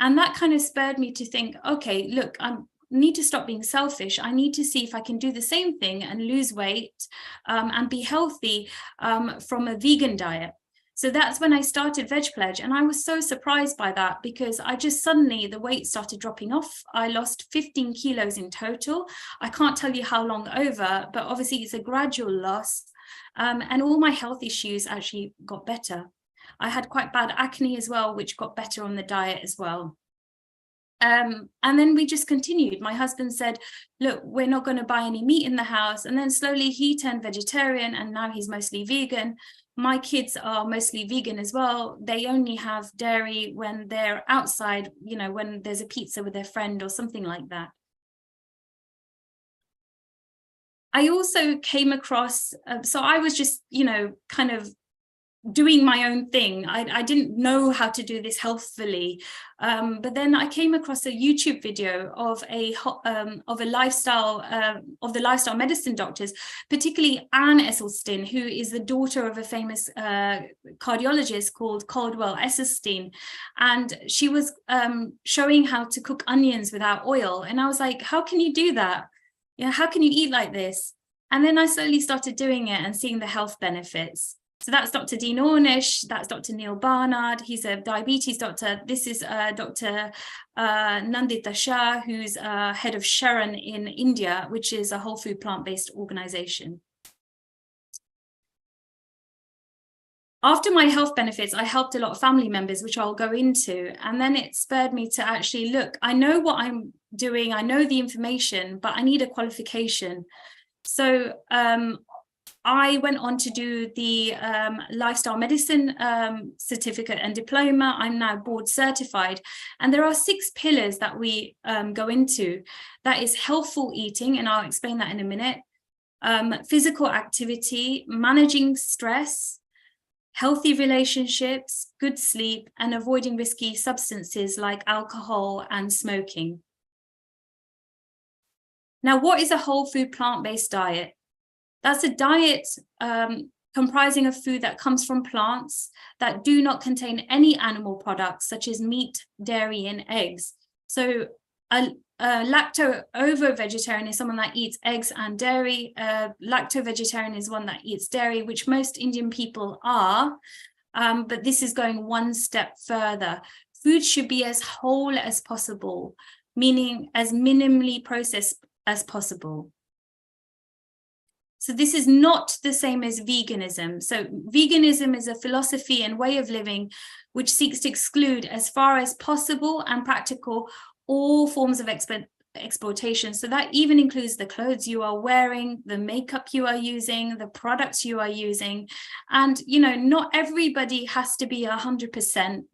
And that kind of spurred me to think, okay, look, I need to stop being selfish. I need to see if I can do the same thing and lose weight and be healthy from a vegan diet. So that's when I started Veg Pledge. And I was so surprised by that because I just suddenly, the weight started dropping off. I lost 15 kilos in total. I can't tell you how long over, but obviously it's a gradual loss. And all my health issues actually got better. I had quite bad acne as well, which got better on the diet as well. And then we just continued. My husband said, look, we're not going to buy any meat in the house. And then slowly he turned vegetarian and now he's mostly vegan. My kids are mostly vegan as well. They only have dairy when they're outside, when there's a pizza with their friend or something like that. I also came across, so I was just, kind of doing my own thing. I didn't know how to do this healthfully, but then I came across a YouTube video of the lifestyle medicine doctors, particularly Anne Esselstyn, who is the daughter of a famous cardiologist called Caldwell Esselstyn, and she was showing how to cook onions without oil, and I was like, how can you do that? How can you eat like this? And then I slowly started doing it and seeing the health benefits. So that's Dr. Dean Ornish, that's Dr. Neil Barnard, he's a diabetes doctor. This is Dr. Nandita Shah, who's head of Sharon in India, which is a whole food plant-based organization. After my health benefits, I helped a lot of family members, which I'll go into. And then it spurred me to actually look, I know what I'm doing, I know the information, but I need a qualification. So I went on to do the lifestyle medicine certificate and diploma. I'm now board certified. And there are 6 pillars that we go into. That is healthful eating, and I'll explain that in a minute. Physical activity, managing stress, healthy relationships, good sleep, and avoiding risky substances like alcohol and smoking. Now, what is a whole food plant-based diet? That's a diet comprising of food that comes from plants that do not contain any animal products, such as meat, dairy, and eggs. So a lacto-ovo-vegetarian is someone that eats eggs and dairy. Lacto-vegetarian is one that eats dairy, which most Indian people are, but this is going one step further. Food should be as whole as possible, meaning as minimally processed as possible. So this is not the same as veganism. So veganism is a philosophy and way of living which seeks to exclude, as far as possible and practical, all forms of exploitation. So that even includes the clothes you are wearing, the makeup you are using, the products you are using. And, not everybody has to be 100%,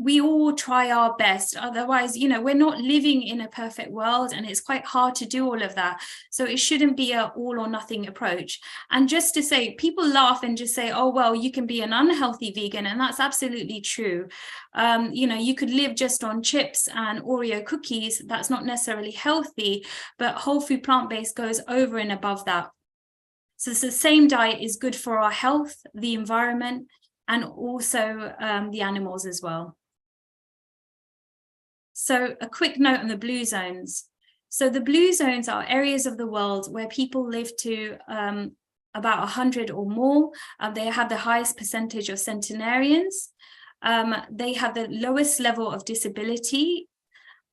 we all try our best. Otherwise, we're not living in a perfect world, and it's quite hard to do all of that. So it shouldn't be an all or nothing approach. And just to say, people laugh and just say, oh, well, you can be an unhealthy vegan. And that's absolutely true. You could live just on chips and Oreo cookies. That's not necessarily healthy, but whole food plant-based goes over and above that. So it's the same diet is good for our health, the environment, and also the animals as well. So a quick note on the blue zones. So the blue zones are areas of the world where people live to about 100 or more. They have the highest percentage of centenarians. They have the lowest level of disability.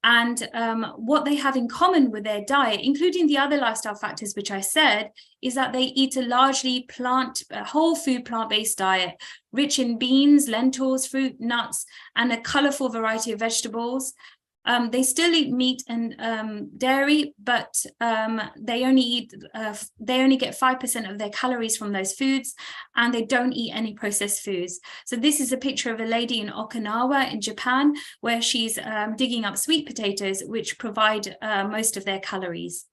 And what they have in common with their diet, including the other lifestyle factors which I said, is that they eat a largely whole food plant-based diet, rich in beans, lentils, fruit, nuts, and a colorful variety of vegetables. They still eat meat and dairy, but they only get 5% of their calories from those foods, and they don't eat any processed foods. So this is a picture of a lady in Okinawa in Japan, where she's digging up sweet potatoes, which provide most of their calories.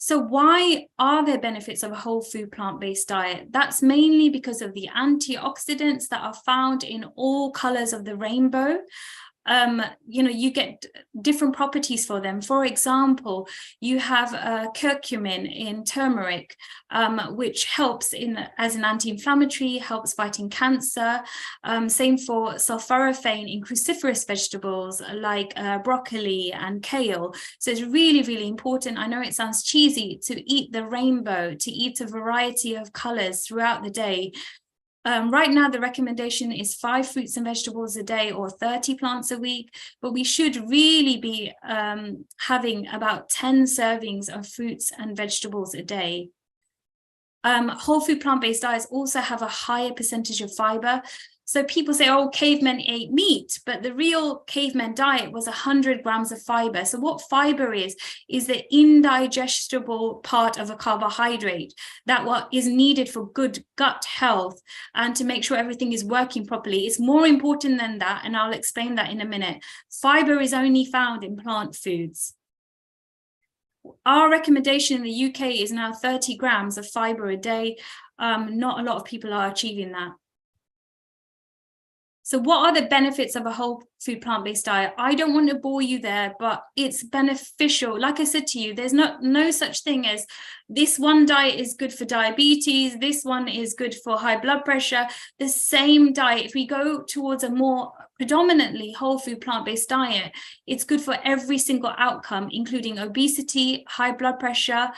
So why are there benefits of a whole food plant-based diet? That's mainly because of the antioxidants that are found in all colors of the rainbow. You get different properties for them. For example, you have curcumin in turmeric, which helps as an anti-inflammatory, helps fighting cancer. Same for sulforaphane in cruciferous vegetables like broccoli and kale. So it's really, really important. I know it sounds cheesy to eat the rainbow, to eat a variety of colors throughout the day. Right now, the recommendation is 5 fruits and vegetables a day or 30 plants a week, but we should really be having about 10 servings of fruits and vegetables a day. Whole food plant-based diets also have a higher percentage of fiber. So people say, oh, cavemen ate meat, but the real caveman diet was 100 grams of fiber. So what fiber is the indigestible part of a carbohydrate that what is needed for good gut health and to make sure everything is working properly. It's more important than that, and I'll explain that in a minute. Fiber is only found in plant foods. Our recommendation in the UK is now 30 grams of fiber a day. Not a lot of people are achieving that. So what are the benefits of a whole food plant-based diet? I don't want to bore you there, but it's beneficial. Like I said to you, there's no such thing as this one diet is good for diabetes, this one is good for high blood pressure. The same diet, if we go towards a more predominantly whole food plant-based diet, it's good for every single outcome, including obesity, high blood pressure,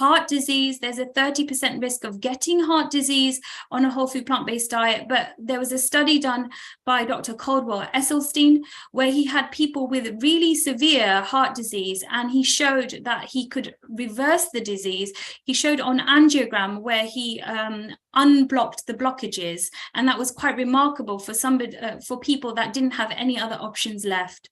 heart disease. There's a 30% risk of getting heart disease on a whole food plant-based diet, but there was a study done by Dr. Caldwell Esselstyn where he had people with really severe heart disease, and he showed that he could reverse the disease. He showed on angiogram where he unblocked the blockages, and that was quite remarkable for somebody, for people that didn't have any other options left.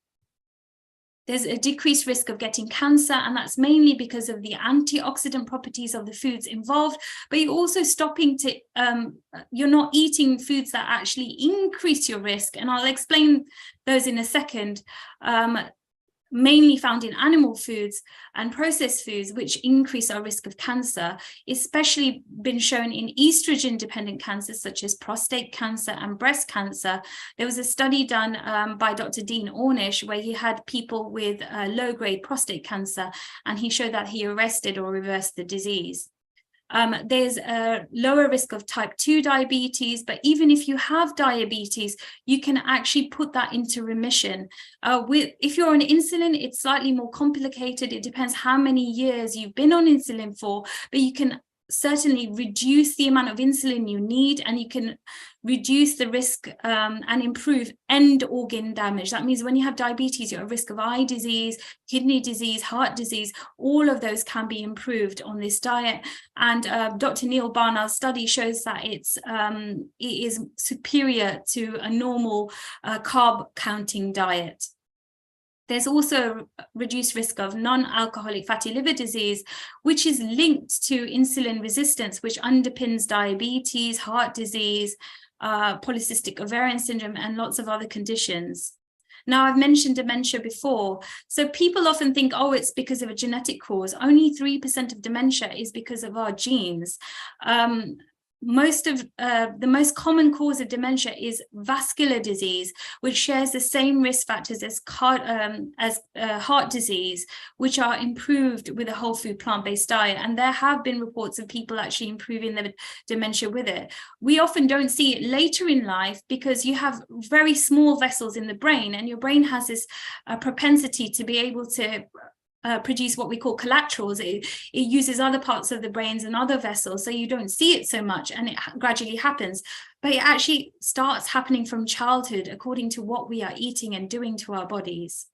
There's a decreased risk of getting cancer, and that's mainly because of the antioxidant properties of the foods involved, but you're also stopping to, you're not eating foods that actually increase your risk, and I'll explain those in a second. Mainly found in animal foods and processed foods, which increase our risk of cancer, especially been shown in estrogen-dependent cancers such as prostate cancer and breast cancer. There was a study done by Dr. Dean Ornish where he had people with low-grade prostate cancer, and he showed that he arrested or reversed the disease. There's a lower risk of type 2 diabetes, but even if you have diabetes, you can actually put that into remission. If you're on insulin, it's slightly more complicated. It depends how many years you've been on insulin for, but you can certainly reduce the amount of insulin you need, and you can reduce the risk and improve end organ damage. That means when you have diabetes, you're at risk of eye disease, kidney disease, heart disease. All of those can be improved on this diet. And Dr. Neil Barnard's study shows that it is superior to a normal carb counting diet. There's also a reduced risk of non-alcoholic fatty liver disease, which is linked to insulin resistance, which underpins diabetes, heart disease, polycystic ovarian syndrome, and lots of other conditions. Now, I've mentioned dementia before. So people often think, oh, it's because of a genetic cause. Only 3% of dementia is because of our genes. the most common cause of dementia is vascular disease, which shares the same risk factors as heart disease, which are improved with a whole food plant-based diet. And there have been reports of people actually improving their dementia with it. We often don't see it later in life because you have very small vessels in the brain, and your brain has this propensity to be able to produce what we call collaterals. It uses other parts of the brains and other vessels, so you don't see it so much, and it gradually happens. But it actually starts happening from childhood according to what we are eating and doing to our bodies.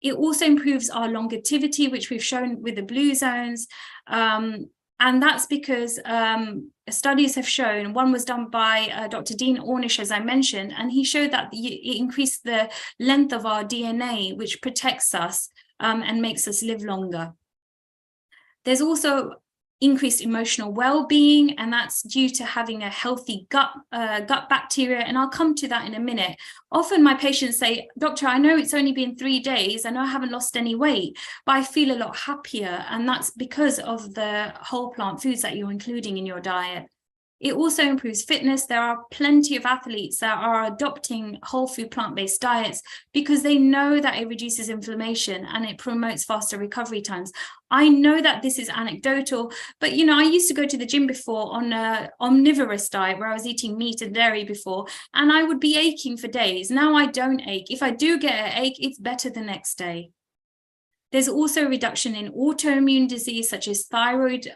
It also improves our longevity, which we've shown with the blue zones. And that's because studies have shown, one was done by Dr. Dean Ornish, as I mentioned, and he showed that it increased the length of our DNA, which protects us and makes us live longer. There's also increased emotional well-being, and that's due to having a healthy gut bacteria, and I'll come to that in a minute. Often my patients say, "Doctor, I know it's only been 3 days, I know I haven't lost any weight, but I feel a lot happier," and that's because of the whole plant foods that you're including in your diet. It also improves fitness. There are plenty of athletes that are adopting whole food plant-based diets because they know that it reduces inflammation and it promotes faster recovery times. I know that this is anecdotal, but you know, I used to go to the gym before on an omnivorous diet where I was eating meat and dairy before, and I would be aching for days. Now I don't ache. If I do get an ache, it's better the next day. There's also a reduction in autoimmune disease such as thyroid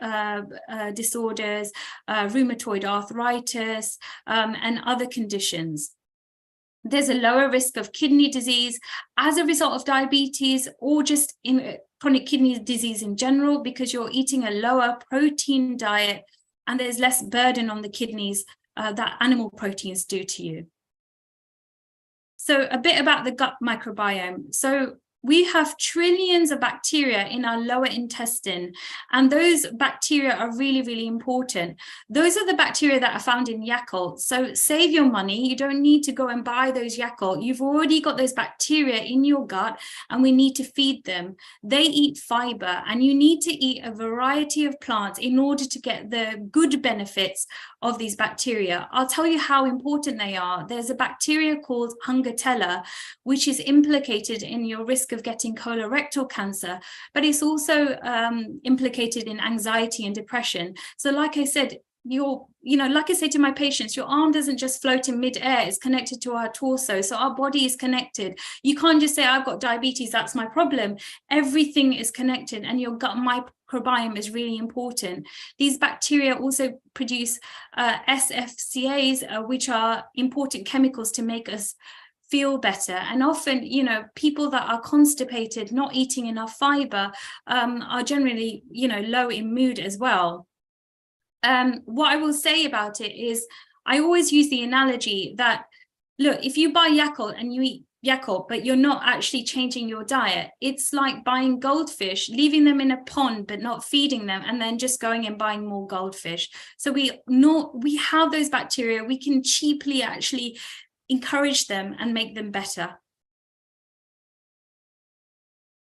disorders, rheumatoid arthritis, and other conditions. There's a lower risk of kidney disease as a result of diabetes, or just in chronic kidney disease in general, because you're eating a lower protein diet and there's less burden on the kidneys that animal proteins do to you. So a bit about the gut microbiome. So we have trillions of bacteria in our lower intestine, and those bacteria are really, really important. Those are the bacteria that are found in Yakult. So save your money. You don't need to go and buy those Yakult. You've already got those bacteria in your gut, and we need to feed them. They eat fiber, and you need to eat a variety of plants in order to get the good benefits of these bacteria. I'll tell you how important they are. There's a bacteria called Hungertella, which is implicated in your risk of getting colorectal cancer, but it's also implicated in anxiety and depression. So like I said, like I say to my patients, your arm doesn't just float in midair, it's connected to our torso. So our body is connected. You can't just say, I've got diabetes, that's my problem. Everything is connected, and your gut microbiome is really important. These bacteria also produce SFCAs, which are important chemicals to make us feel better. And often, people that are constipated, not eating enough fiber, are generally, low in mood as well. What I will say about it is, I always use the analogy that, look, if you buy Yakult and you eat Yakult, but you're not actually changing your diet, it's like buying goldfish, leaving them in a pond, but not feeding them, and then just going and buying more goldfish. So we have those bacteria, we can cheaply actually encourage them and make them better.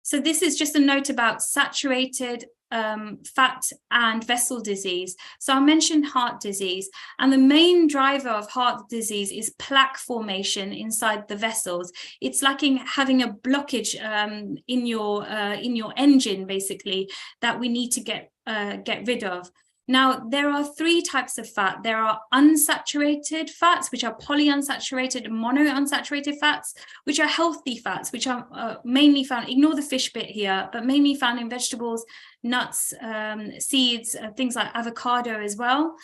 So this is just a note about saturated fat and vessel disease. So I mentioned heart disease, and the main driver of heart disease is plaque formation inside the vessels. It's like having a blockage in your engine, basically, that we need to get rid of. Now, there are 3 types of fat. There are unsaturated fats, which are polyunsaturated and monounsaturated fats, which are healthy fats, which are mainly found, ignore the fish bit here, but mainly found in vegetables, nuts, seeds, things like avocado as well.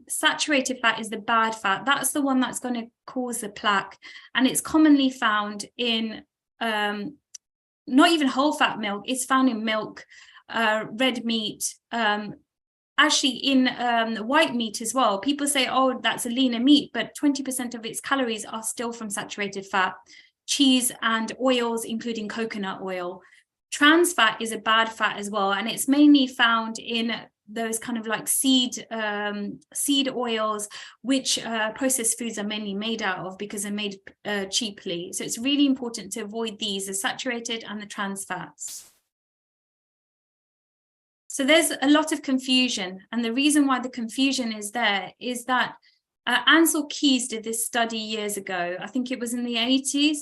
Saturated fat is the bad fat. That's the one that's going to cause the plaque. And it's commonly found in not even whole fat milk. It's found in milk, red meat, actually in white meat as well. People say, oh, that's a leaner meat, but 20% of its calories are still from saturated fat. Cheese and oils, including coconut oil. Trans fat is a bad fat as well, and it's mainly found in those kind of like seed oils, which processed foods are mainly made out of because they're made cheaply. So it's really important to avoid these, the saturated and the trans fats. So there's a lot of confusion. And the reason why the confusion is there is that Ansel Keys did this study years ago. I think it was in the 80s,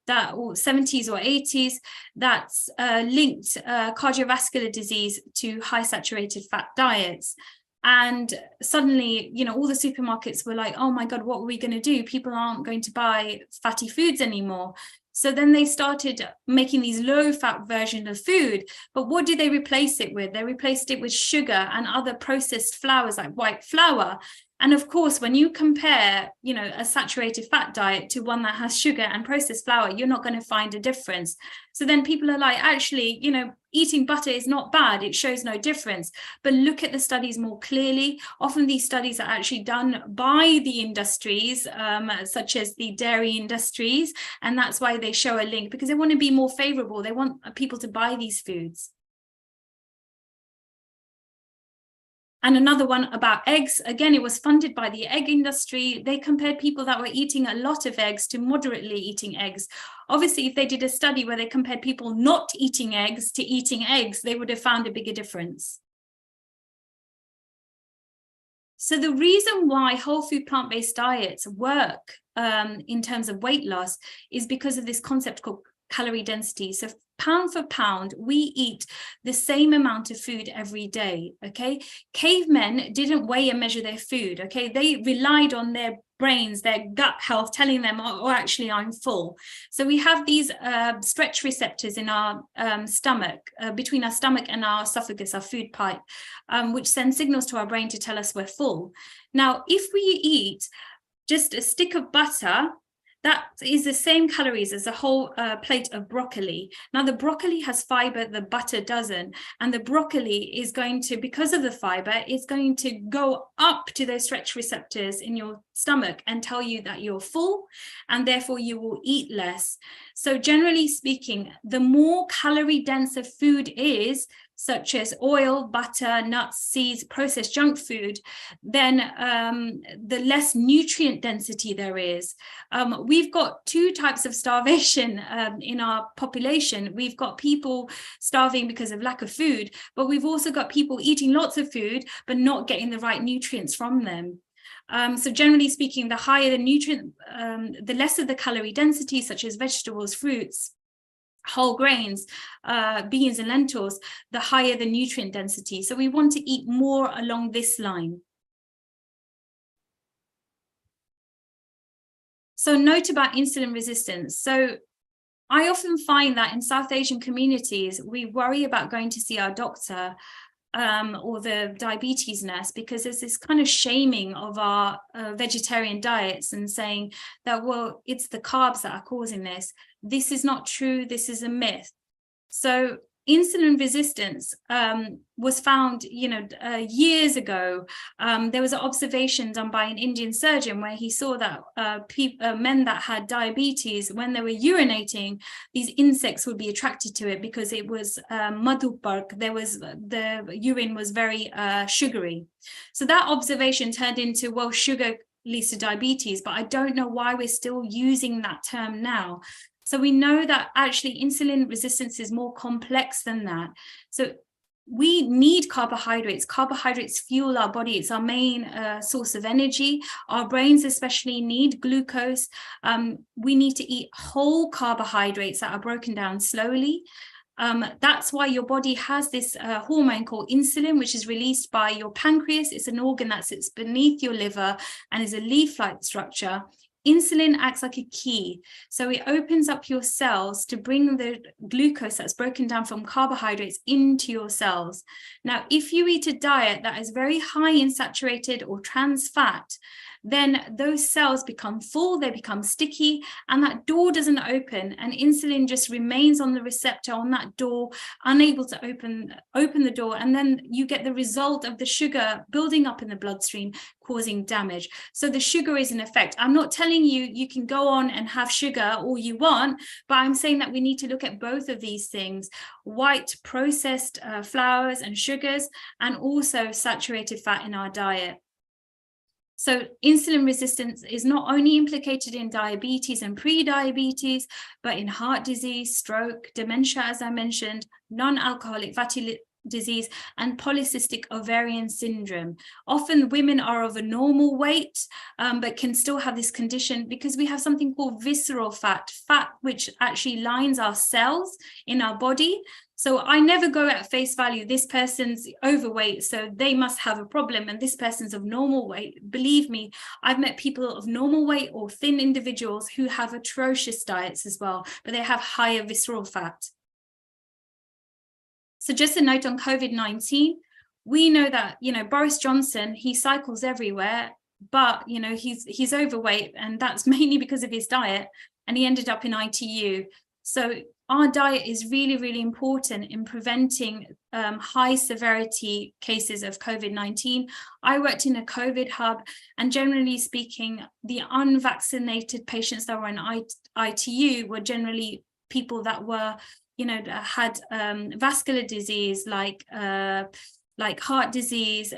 that, or 70s or 80s, that's linked cardiovascular disease to high saturated fat diets. And suddenly, you know, all the supermarkets were like, oh my God, what are we going to do? People aren't going to buy fatty foods anymore. So then they started making these low-fat versions of food. But what did they replace it with? They replaced it with sugar and other processed flours like white flour. And of course, when you compare, you know, a saturated fat diet to one that has sugar and processed flour, you're not going to find a difference. So then people are like, actually, you know, eating butter is not bad. It shows no difference. But look at the studies more clearly. Often these studies are actually done by the industries, such as the dairy industries. And that's why they show a link, because they want to be more favorable. They want people to buy these foods. And another one about eggs. Again, it was funded by the egg industry. They compared people that were eating a lot of eggs to moderately eating eggs. Obviously, if they did a study where they compared people not eating eggs to eating eggs, they would have found a bigger difference. So the reason why whole food plant-based diets work in terms of weight loss is because of this concept called calorie density. So pound for pound, we eat the same amount of food every day, okay? Cavemen didn't weigh and measure their food, okay? They relied on their brains, their gut health, telling them, oh, actually, I'm full. So we have these stretch receptors in our stomach, between our stomach and our esophagus, our food pipe, which send signals to our brain to tell us we're full. Now, if we eat just a stick of butter, that is the same calories as a whole plate of broccoli. Now, the broccoli has fiber, the butter doesn't. And the broccoli is going to, because of the fiber, it's going to go up to those stretch receptors in your stomach and tell you that you're full, and therefore you will eat less. So generally speaking, the more calorie dense a food is, such as oil, butter, nuts, seeds, processed junk food, then the less nutrient density there is. We've got two types of starvation in our population. We've got people starving because of lack of food, but we've also got people eating lots of food, but not getting the right nutrients from them. So generally speaking, the higher the nutrient, the lesser the calorie density, such as vegetables, fruits, whole grains, beans and lentils, the higher the nutrient density. So we want to eat more along this line. So note about insulin resistance. So I often find that in South Asian communities, we worry about going to see our doctor or the diabetes nurse, because there's this kind of shaming of our vegetarian diets and saying that, well, it's the carbs that are causing this. This is not true. This is a myth. So insulin resistance was found, years ago. There was an observation done by an Indian surgeon where he saw that men that had diabetes, when they were urinating, these insects would be attracted to it because it was madhupark. The urine was very sugary. So that observation turned into, well, sugar leads to diabetes, but I don't know why we're still using that term now. So we know that actually insulin resistance is more complex than that. So we need carbohydrates. Carbohydrates fuel our body. It's our main source of energy. Our brains especially need glucose. We need to eat whole carbohydrates that are broken down slowly. That's why your body has this hormone called insulin, which is released by your pancreas. It's an organ that sits beneath your liver and is a leaf-like structure. Insulin acts like a key. So it opens up your cells to bring the glucose that's broken down from carbohydrates into your cells. Now, if you eat a diet that is very high in saturated or trans fat, then those cells become full, they become sticky, and that door doesn't open, and insulin just remains on the receptor on that door, unable to open the door, and then you get the result of the sugar building up in the bloodstream, causing damage. So the sugar is in effect. I'm not telling you you can go on and have sugar all you want, but I'm saying that we need to look at both of these things: white processed flours and sugars, and also saturated fat in our diet. So insulin resistance is not only implicated in diabetes and pre-diabetes, but in heart disease, stroke, dementia, as I mentioned, non-alcoholic fatty disease, and polycystic ovarian syndrome. Often women are of a normal weight, but can still have this condition because we have something called visceral fat, which actually lines our cells in our body. So I never go at face value, this person's overweight, so they must have a problem, and this person's of normal weight. Believe me, I've met people of normal weight or thin individuals who have atrocious diets as well, but they have higher visceral fat. So just a note on COVID-19, we know that, Boris Johnson, he cycles everywhere, but, he's overweight, and that's mainly because of his diet, and he ended up in ITU. So our diet is really, really important in preventing high severity cases of COVID-19. I worked in a COVID hub, and generally speaking, the unvaccinated patients that were in ITU were generally people that were, that had vascular disease like heart disease, they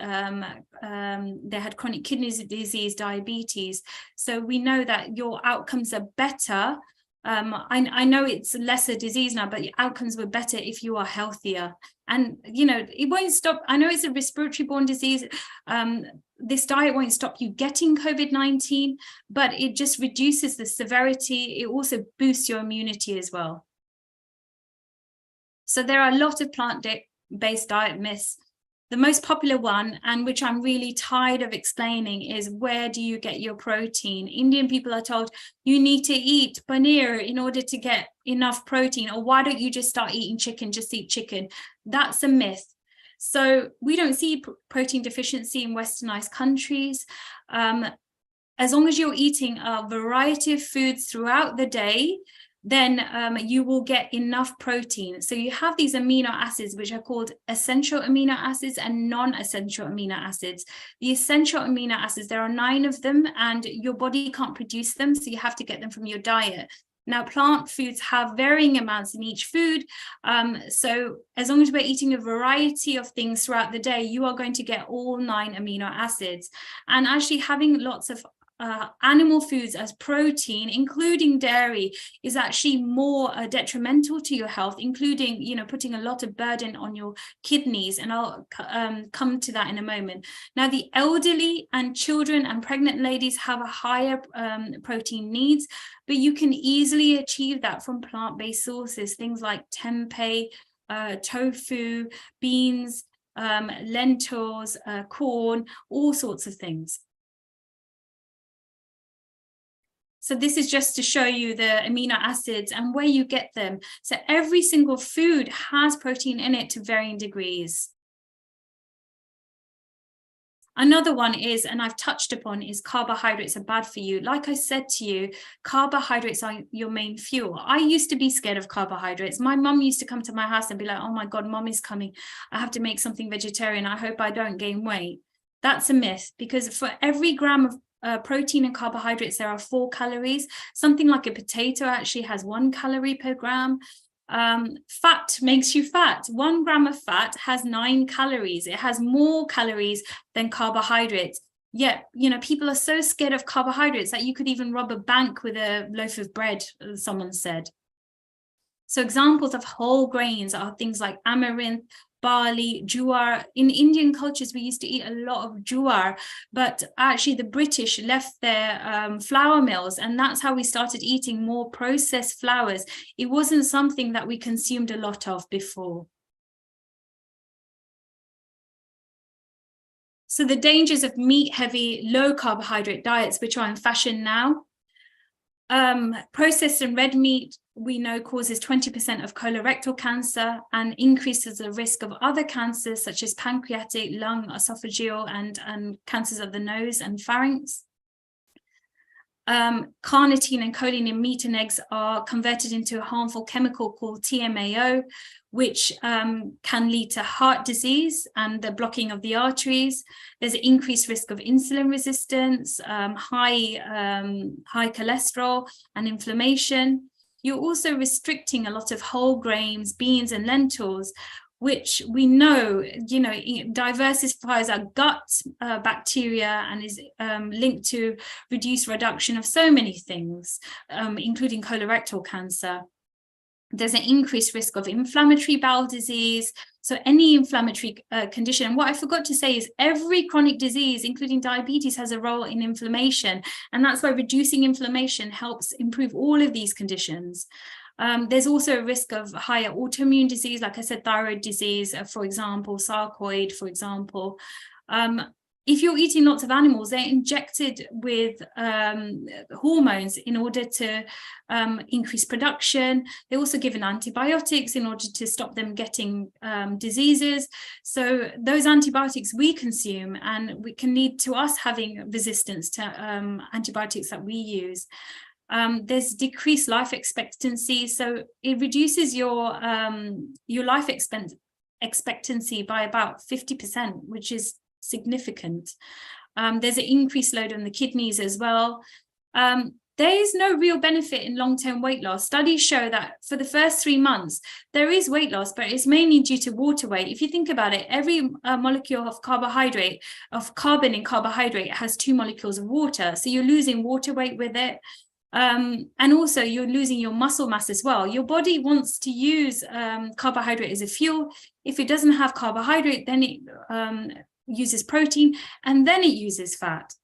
had chronic kidney disease, diabetes. So we know that your outcomes are better. I know it's lesser disease now, but your outcomes were better if you are healthier. And, it won't stop. I know it's a respiratory borne disease. This diet won't stop you getting COVID-19, but it just reduces the severity. It also boosts your immunity as well. So there are a lot of plant-based diet myths. The most popular one, and which I'm really tired of explaining, is where do you get your protein? Indian people are told you need to eat paneer in order to get enough protein, or why don't you just start eating chicken, just eat chicken? That's a myth. So we don't see protein deficiency in westernized countries. As long as you're eating a variety of foods throughout the day, then you will get enough protein. So you have these amino acids, which are called essential amino acids and non-essential amino acids. The essential amino acids, there are 9 of them, and your body can't produce them, so you have to get them from your diet. Now, plant foods have varying amounts in each food. So as long as we're eating a variety of things throughout the day, you are going to get all 9 amino acids. And actually having lots of animal foods as protein, including dairy, is actually more detrimental to your health, including, putting a lot of burden on your kidneys. And I'll come to that in a moment. Now, the elderly and children and pregnant ladies have a higher protein needs, but you can easily achieve that from plant-based sources, things like tempeh, tofu, beans, lentils, corn, all sorts of things. So this is just to show you the amino acids and where you get them. So every single food has protein in it to varying degrees. Another one is, and I've touched upon, is carbohydrates are bad for you. Like I said to you, carbohydrates are your main fuel. I used to be scared of carbohydrates. My mum used to come to my house and be like, oh my God, mum is coming. I have to make something vegetarian. I hope I don't gain weight. That's a myth, because for every gram of protein and carbohydrates, there are 4 calories. Something like a potato actually has 1 calorie per gram. Fat makes you fat. 1 gram of fat has 9 calories. It has more calories than carbohydrates. Yet, people are so scared of carbohydrates that you could even rob a bank with a loaf of bread, someone said. So examples of whole grains are things like amaranth, barley, jowar. In Indian cultures, we used to eat a lot of jowar, but actually the British left their flour mills, and that's how we started eating more processed flours. It wasn't something that we consumed a lot of before. So the dangers of meat-heavy, low-carbohydrate diets, which are in fashion now. Processed and red meat, we know, causes 20% of colorectal cancer and increases the risk of other cancers such as pancreatic, lung, esophageal, and cancers of the nose and pharynx. Carnitine and choline in meat and eggs are converted into a harmful chemical called TMAO, which can lead to heart disease and the blocking of the arteries. There's an increased risk of insulin resistance, high cholesterol and inflammation. You're also restricting a lot of whole grains, beans and lentils, which we know, diversifies our gut bacteria and is linked to reduced reduction of so many things, including colorectal cancer. There's an increased risk of inflammatory bowel disease. So any inflammatory condition. And what I forgot to say is every chronic disease, including diabetes, has a role in inflammation. And that's why reducing inflammation helps improve all of these conditions. There's also a risk of higher autoimmune disease, like I said, thyroid disease, for example, sarcoid, for example. If you're eating lots of animals, they're injected with hormones in order to increase production. They're also given antibiotics in order to stop them getting diseases. So those antibiotics we consume, and we can lead to us having resistance to antibiotics that we use. There's decreased life expectancy, so it reduces your life expectancy by about 50%, which is significant. There's an increased load on the kidneys as well. There is no real benefit in long-term weight loss. Studies show that for the first 3 months, there is weight loss, but it's mainly due to water weight. If you think about it, every molecule of carbohydrate, of carbon in carbohydrate, has 2 molecules of water. So you're losing water weight with it. And also you're losing your muscle mass as well. Your body wants to use carbohydrate as a fuel. If it doesn't have carbohydrate, then it uses protein, and then it uses fat.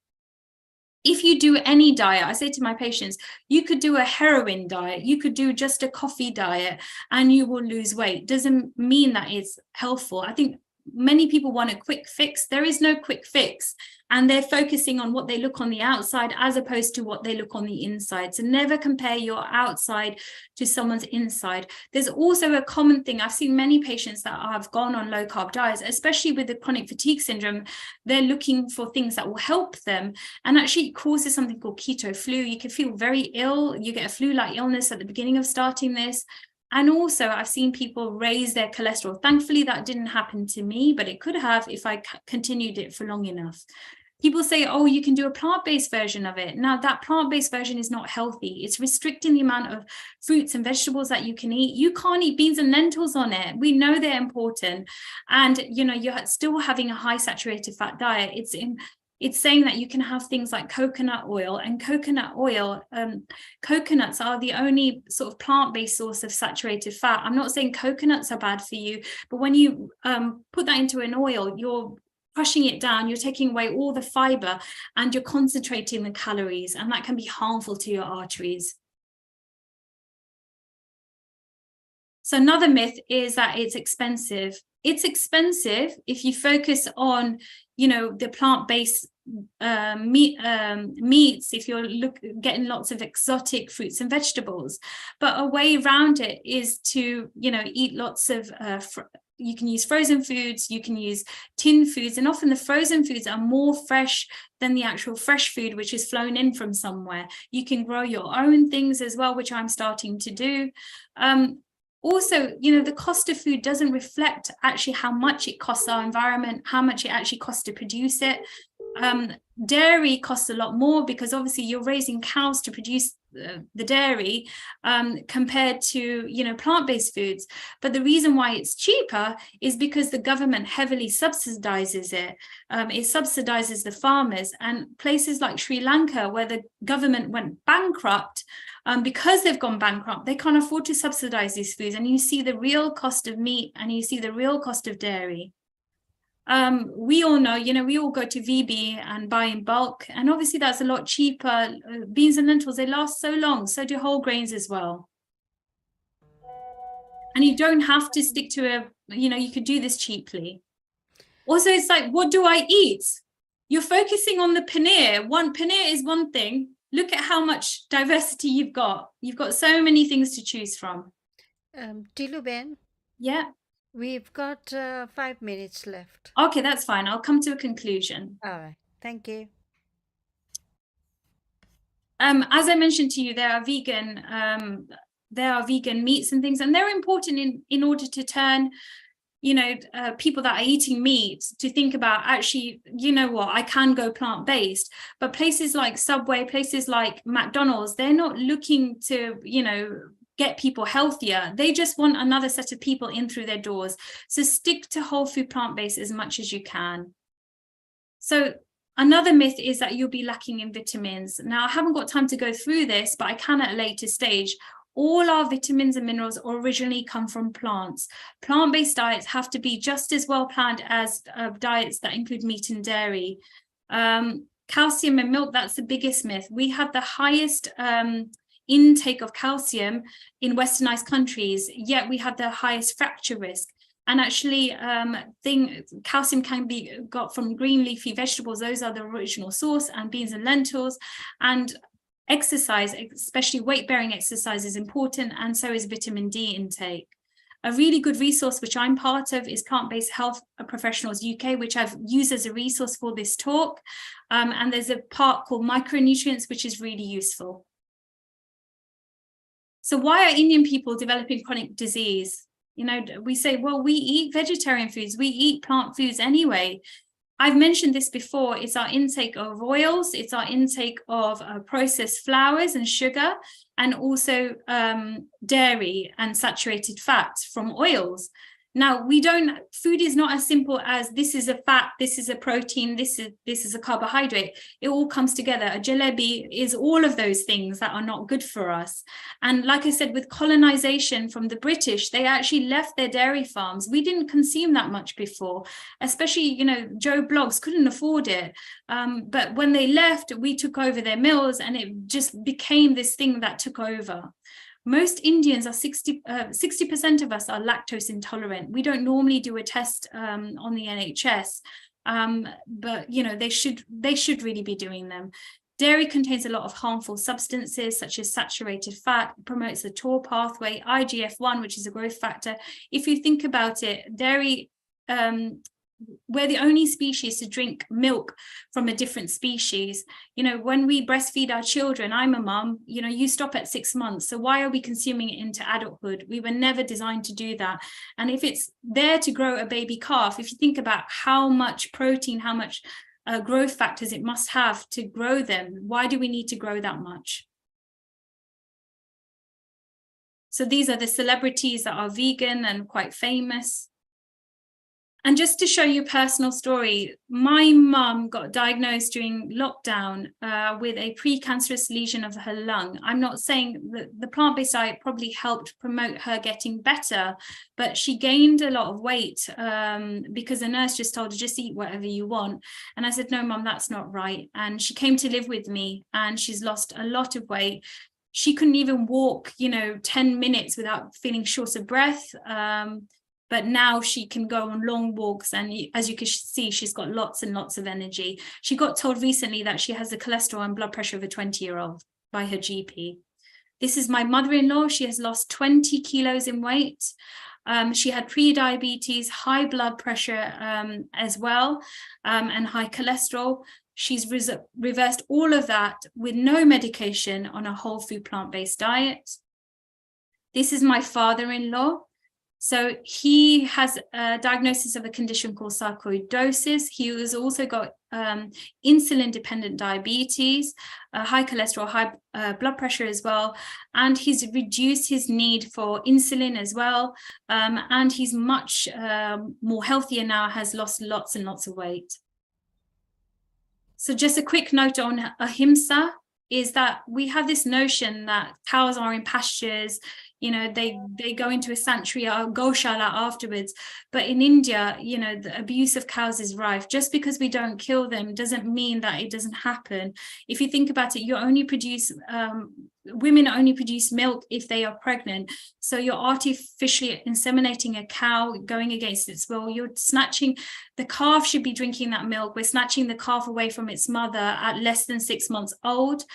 If you do any diet, I say to my patients, you could do a heroin diet, you could do just a coffee diet, and you will lose weight. Doesn't mean that it's healthful. I think many people want a quick fix. There is no quick fix, and they're focusing on what they look on the outside as opposed to what they look on the inside. So never compare your outside to someone's inside. There's also a common thing. I've seen many patients that have gone on low carb diets, especially with the chronic fatigue syndrome. They're looking for things that will help them, and actually it causes something called keto flu. You can feel very ill. You get a flu-like illness at the beginning of starting this. And also I've seen people raise their cholesterol. Thankfully, that didn't happen to me, but it could have if I continued it for long enough. People say, oh, you can do a plant-based version of it. Now, that plant-based version is not healthy. It's restricting the amount of fruits and vegetables that you can eat. You can't eat beans and lentils on it. We know they're important. And, you know, you're still having a high saturated fat diet. It's saying that you can have things like coconut oil, and coconuts are the only sort of plant-based source of saturated fat. I'm not saying coconuts are bad for you, but when you put that into an oil, you're crushing it down, you're taking away all the fiber, and you're concentrating the calories, and that can be harmful to your arteries. So another myth is that it's expensive. It's expensive if you focus on, you know, the plant-based meats, if you're getting lots of exotic fruits and vegetables. But a way around it is to, you know, eat lots of you can use frozen foods, you can use tin foods, and often the frozen foods are more fresh than the actual fresh food, which is flown in from somewhere. You can grow your own things as well, which I'm starting to do. Also, you know, the cost of food doesn't reflect actually how much it costs our environment, how much it actually costs to produce it. Dairy costs a lot more because obviously you're raising cows to produce the dairy compared to, you know, plant-based foods. But the reason why it's cheaper is because the government heavily subsidizes it. It subsidizes the farmers, and places like Sri Lanka, where the government went bankrupt, because they've gone bankrupt, they can't afford to subsidize these foods. And you see the real cost of meat, and you see the real cost of dairy. We all know, you know, we all go to VB and buy in bulk, and obviously that's a lot cheaper. Beans and lentils, they last so long, so do whole grains as well. And you don't have to stick to you know, you could do this cheaply. Also, it's like, what do I eat? You're focusing on the paneer. Paneer is one thing. Look at how much diversity you've got. You've got so many things to choose from. Tiluben, Yeah. we've got 5 minutes left. Okay, that's fine. I'll come to a conclusion. All right. Thank you. As I mentioned to you, there are vegan meats and things, and they're important in order to turn, you know, people that are eating meat to think about, actually, you know what, I can go plant-based. But places like Subway, places like McDonald's, they're not looking to, you know, get people healthier. They just want another set of people in through their doors. So stick to whole food plant-based as much as you can. So another myth is that you'll be lacking in vitamins. Now, I haven't got time to go through this, but I can at a later stage. all our vitamins and minerals originally come from plants. Plant-based diets have to be just as well planned as diets that include meat and dairy. Calcium in milk, that's the biggest myth. We have the highest intake of calcium in westernized countries, yet we have the highest fracture risk. And actually, calcium can be got from green leafy vegetables. Those are the original source, and beans and lentils. And exercise, especially weight-bearing exercise, is important, and so is vitamin D intake. A really good resource, which I'm part of, is Plant-Based Health Professionals UK, which I've used as a resource for this talk. And there's a part called micronutrients, which is really useful. So why are Indian people developing chronic disease? You know, we say, well, we eat vegetarian foods, we eat plant foods anyway. I've mentioned this before, it's our intake of oils, it's our intake of processed flours and sugar, and also dairy and saturated fats from oils. Now, food is not as simple as this is a fat, this is a protein, this is a carbohydrate. It all comes together. A jalebi is all of those things that are not good for us. And like I said, with colonization from the British, they actually left their dairy farms. We didn't consume that much before, especially, you know, Joe Bloggs couldn't afford it. But when they left, we took over their mills, and it just became this thing that took over. Most Indians are 60% of us are lactose intolerant. We don't normally do a test on the NHS, but you know, they should really be doing them. Dairy contains a lot of harmful substances such as saturated fat, promotes the TOR pathway, IGF-1, which is a growth factor. If you think about it, dairy, we're the only species to drink milk from a different species. You know, when we breastfeed our children, I'm a mum, you know, you stop at 6 months. So why are we consuming it into adulthood? We were never designed to do that. And if it's there to grow a baby calf, if you think about how much protein, how much growth factors it must have to grow them, why do we need to grow that much? So these are the celebrities that are vegan and quite famous. And just to show you a personal story, my mum got diagnosed during lockdown with a precancerous lesion of her lung. I'm not saying that the plant-based diet probably helped promote her getting better, but she gained a lot of weight because the nurse just told her, just eat whatever you want. And I said, no, Mum, that's not right. And she came to live with me, and she's lost a lot of weight. She couldn't even walk, you know, 10 minutes without feeling short of breath. But now she can go on long walks, and as you can see, she's got lots and lots of energy. She got told recently that she has the cholesterol and blood pressure of a 20-year-old by her GP. This is my mother-in-law. She has lost 20 kilos in weight. She had pre-diabetes, high blood pressure as well, and high cholesterol. She's reversed all of that with no medication on a whole food plant-based diet. This is my father-in-law. So he has a diagnosis of a condition called sarcoidosis. He has also got insulin-dependent diabetes, high cholesterol, high blood pressure as well, and he's reduced his need for insulin as well, and he's much more healthier now, has lost lots and lots of weight. So just a quick note on ahimsa is that we have this notion that cows are in pastures, you know, they go into a sanctuary or goshala afterwards. But in India, you know, the abuse of cows is rife. Just because we don't kill them doesn't mean that it doesn't happen. If you think about it, women only produce milk if they are pregnant. So you're artificially inseminating a cow, going against its will. You're snatching, the calf should be drinking that milk. We're snatching the calf away from its mother at less than 6 months old.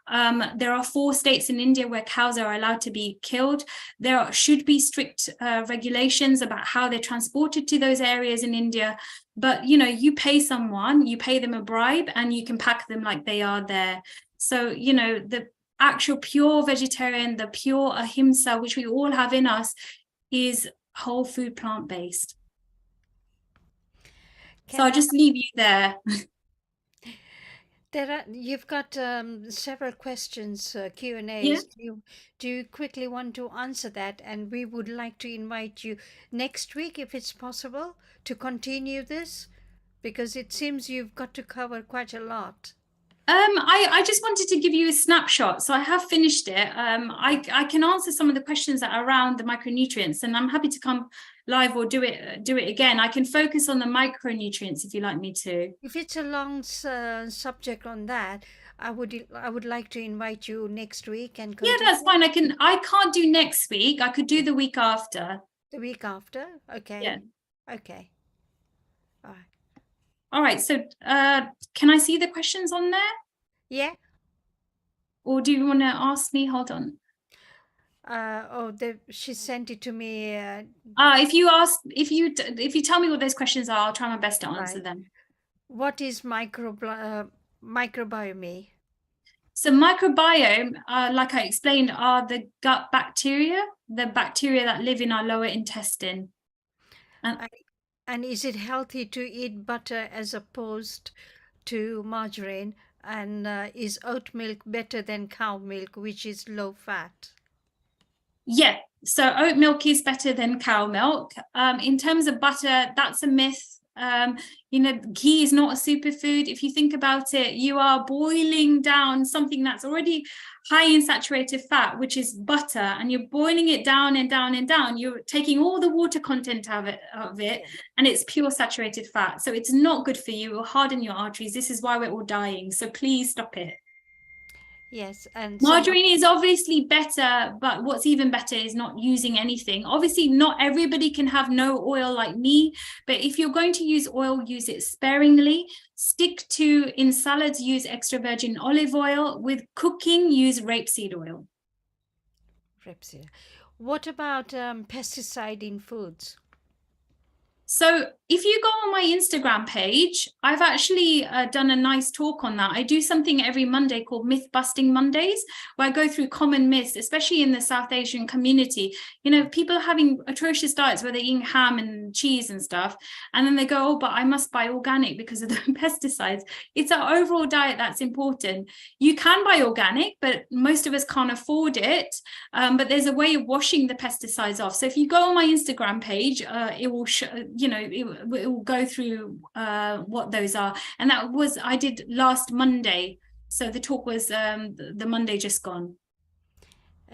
There are 4 states in India where cows are allowed to be killed. There should be strict regulations about how they're transported to those areas in India. But, you know, you pay someone, you pay them a bribe, and you can pack them like they are there. So, you know, the actual pure vegetarian, the pure ahimsa, which we all have in us, is whole food plant-based. So I'll just leave you there. You've got several questions, Q&As. Yeah. Do you quickly want to answer that? And we would like to invite you next week, if it's possible, to continue this, because it seems you've got to cover quite a lot. I just wanted to give you a snapshot. So I have finished it. I can answer some of the questions that are around the micronutrients, and I'm happy to come live or do it again. I can focus on the micronutrients if you like me to. If it's a long subject on that, I would like to invite you next week and Yeah, that's continue fine. I can't do next week. I could do the week after. the week after. Okay. Yeah. Okay. All right. All right. So can I see the questions on there? Yeah. Or do you want to ask me? Hold on. She sent it to me. If you tell me what those questions are, I'll try my best to answer Right. them. What is microbiome? So microbiome, like I explained, are the gut bacteria, the bacteria that live in our lower intestine. And is it healthy to eat butter as opposed to margarine? And is oat milk better than cow milk, which is low fat? Yeah, so oat milk is better than cow milk. In terms of butter, that's a myth. Ghee is not a superfood. If you think about it, you are boiling down something that's already high in saturated fat, which is butter, and you're boiling it down and down and down. You're taking all the water content out of it, and it's pure saturated fat. So it's not good for you. It will harden your arteries. This is why we're all dying. So please stop it. Yes, and Margarine is obviously better, but what's even better is not using anything. Obviously, not everybody can have no oil like me, but if you're going to use oil, use it sparingly. Stick to, in salads, use extra virgin olive oil. With cooking, use rapeseed oil. rapeseed. What about pesticide in foods? So if you go on my Instagram page, I've actually done a nice talk on that. I do something every Monday called Myth Busting Mondays, where I go through common myths, especially in the South Asian community. People are having atrocious diets where they're eating ham and cheese and stuff. And then they go, oh, but I must buy organic because of the pesticides. It's our overall diet that's important. You can buy organic, but most of us can't afford it. But there's a way of washing the pesticides off. So if you go on my Instagram page, it will show, it will go through what those are. And I did last Monday. So the talk was the Monday just gone.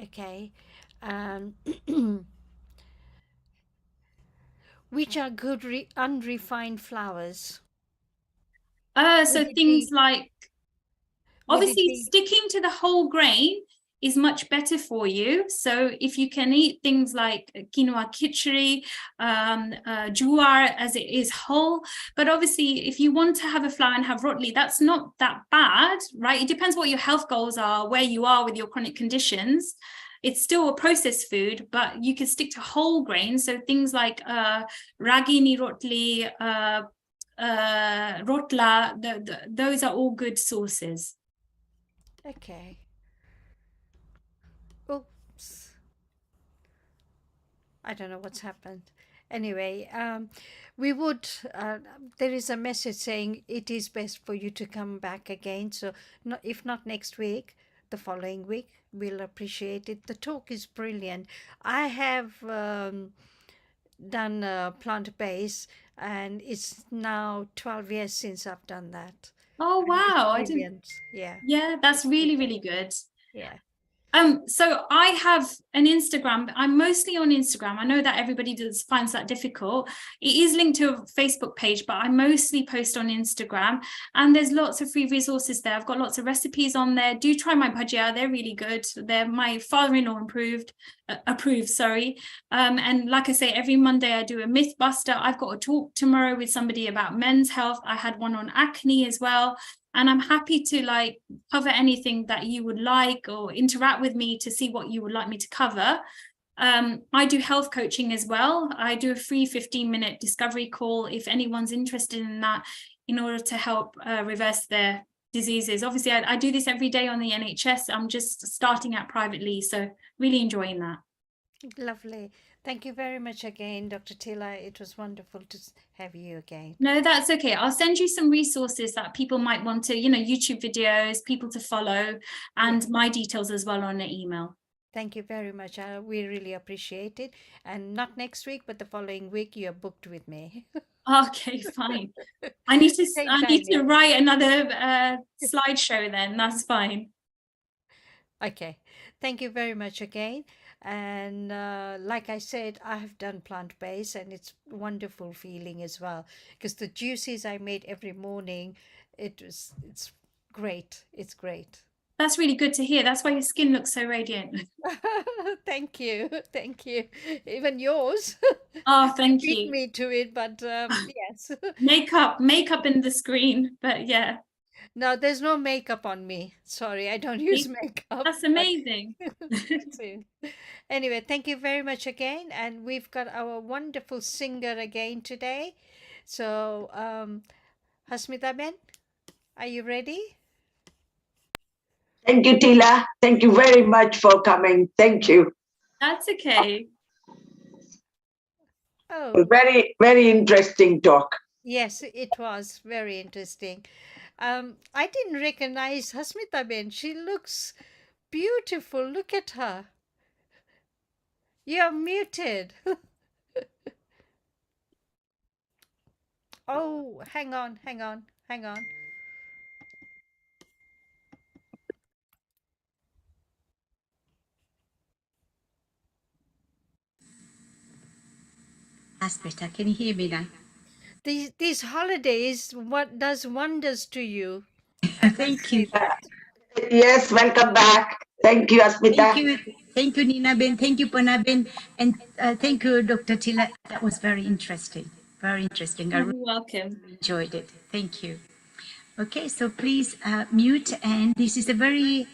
Okay. Which are good unrefined flours? So Would it things be- like, would it obviously be- sticking to the whole grain is much better for you. So if you can eat things like quinoa khichdi, jowar as it is whole, but obviously if you want to have a flour and have rotli, that's not that bad, right? It depends what your health goals are, where you are with your chronic conditions. It's still a processed food, but you can stick to whole grains. So things like ragini rotli, rotla, those are all good sources. Okay. Oops. I don't know what's happened. Anyway, there is a message saying it is best for you to come back again. So, if not next week, the following week, we'll appreciate it. The talk is brilliant. I have done plant-based, and it's now 12 years since I've done that. Oh, And it's wow. brilliant. Yeah. Yeah, that's really, really good. Yeah. So I have an Instagram. I'm mostly on Instagram. I know that everybody finds that difficult. It is linked to a Facebook page, but I mostly post on Instagram, and there's lots of free resources there. I've got lots of recipes on there. Do try my bhajia. They're really good. They're my father-in-law approved, sorry. And like I say, every Monday I do a myth buster. I've got a talk tomorrow with somebody about men's health. I had one on acne as well. And I'm happy to cover anything that you would like, or interact with me to see what you would like me to cover. I do health coaching as well. I do a free 15-minute discovery call if anyone's interested in that, in order to help reverse their diseases. Obviously, I do this every day on the NHS. I'm just starting out privately, so really enjoying that. Lovely. Thank you very much again, Dr. Tila. It was wonderful to have you again. No, that's okay. I'll send you some resources that people might want to, YouTube videos, people to follow, and my details as well on the email. Thank you very much. We really appreciate it. And not next week, but the following week, you're booked with me. Okay, fine. I need Same to timing. write another slideshow then. That's fine. Okay. Thank you very much again. And like I said, I have done plant-based and it's wonderful feeling as well because the juices I made every morning, it's great. It's great. That's really good to hear. That's why your skin looks so radiant. Thank you. Thank you. Even yours. Oh, You thank beat you. me to it, but yes. Makeup in the screen, but yeah. No, there's no makeup on me. Sorry, I don't use makeup. That's But amazing. soon. Anyway, thank you very much again. And we've got our wonderful singer again today. So, Hasmita Ben, are you ready? Thank you, Tila. Thank you very much for coming. Thank you. That's okay. Oh, Very, very interesting talk. yes, it was very interesting. I didn't recognize Hasmita Ben. She looks beautiful. Look at her. You're muted. Oh, hang on, hang on, hang on. That's better. Can you hear me now? These holidays, what does wonders to you? I must Thank say you. that. Yes, welcome back. Thank you, Thank Asmita. you. Thank you, Nina Ben. Thank you, Panna Ben. And thank you, Dr. Tila. That was very interesting. Very interesting. I You're really welcome. enjoyed it. Thank you. Okay, so please mute. And this is a very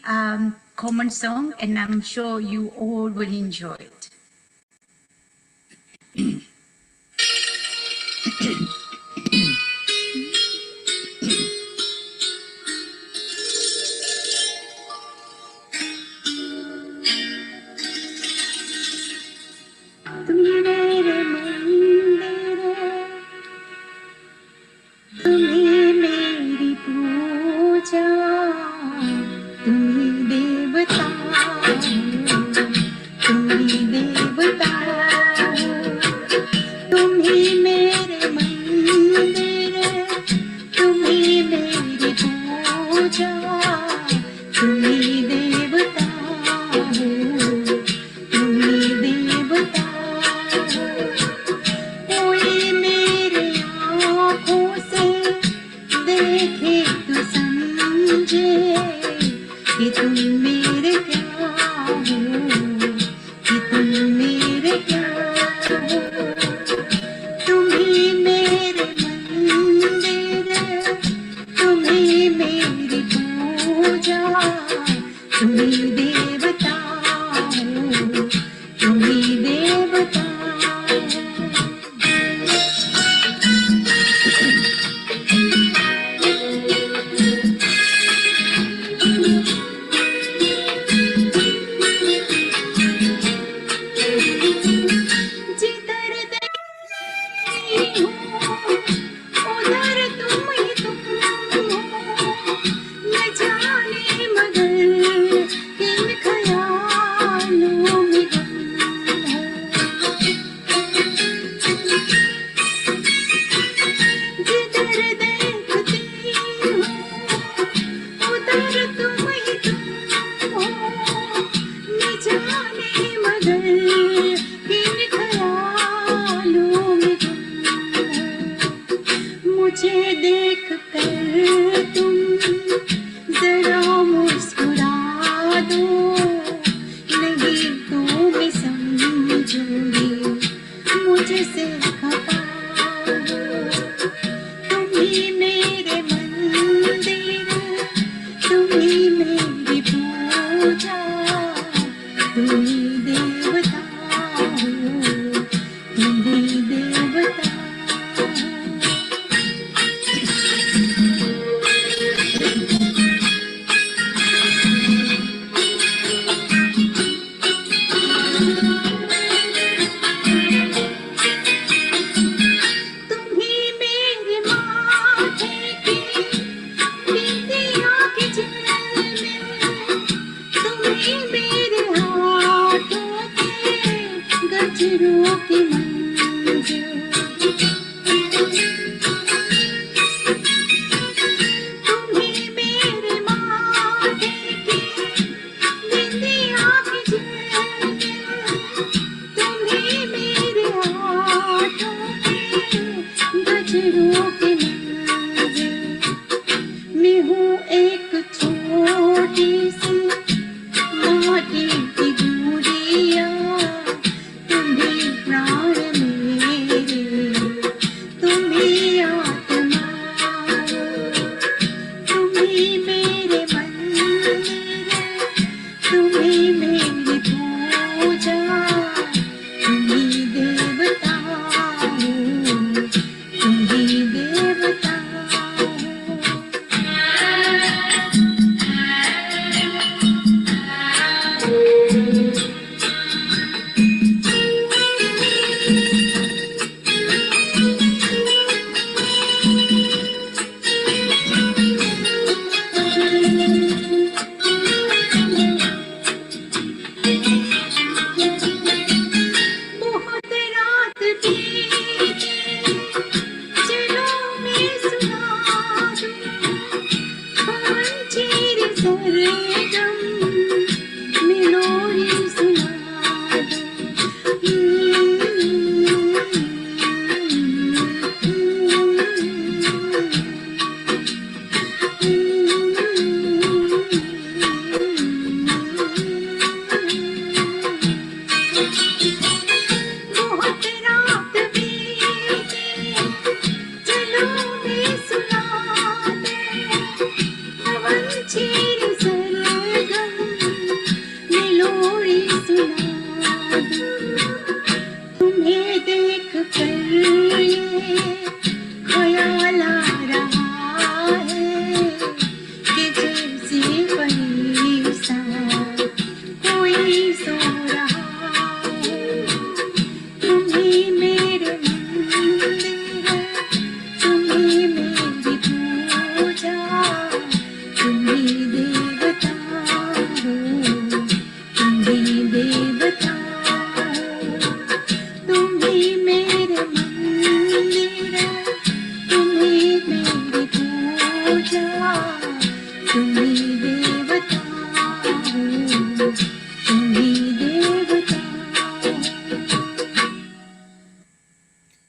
common song, and I'm sure you all will enjoy it. तुम्ही मेरे मंदिर, तुम्ही मेरी पूजा, तुम्ही देवता, तुम्ही देवता, तुम्ही मेरे मंदिर, तुम्ही मेरी पूजा, तुम्ही देवता हो, तुम्ही देवता हो। कोई मेरे आँखों से देखे तो समझे कि तुम मेरे क्या हो, कि तुम मेरे क्या हो। तुम्ही मेरे मंदिर, तुम्ही मेरी पूजा, तुम्ही देवता हो, तुम्ही देवता हो। जिधर देखती हूँ उधर तुम ही तुम हो, न जाने मगर किन ख्यालों में गुम हो। जिधर देखती हूँ उधर तुम ही तुम हो, न जाने मगर किन ख्यालों में गुम हो। मुझे देख कर तुम जरा मुस्कुरा दो, नहीं तो मैं समझूंगी मुझसे खफा हो। तुम्ही मेरे मंदिर, तुम्ही मेरी पूजा, तुम्ही देवता हो, तुम्ही देवता हो। तुम्ही मेरे माथे की बिंदिया की झिलमिल, तुम्ही मेरे हाथों के गजरों की मंजिल।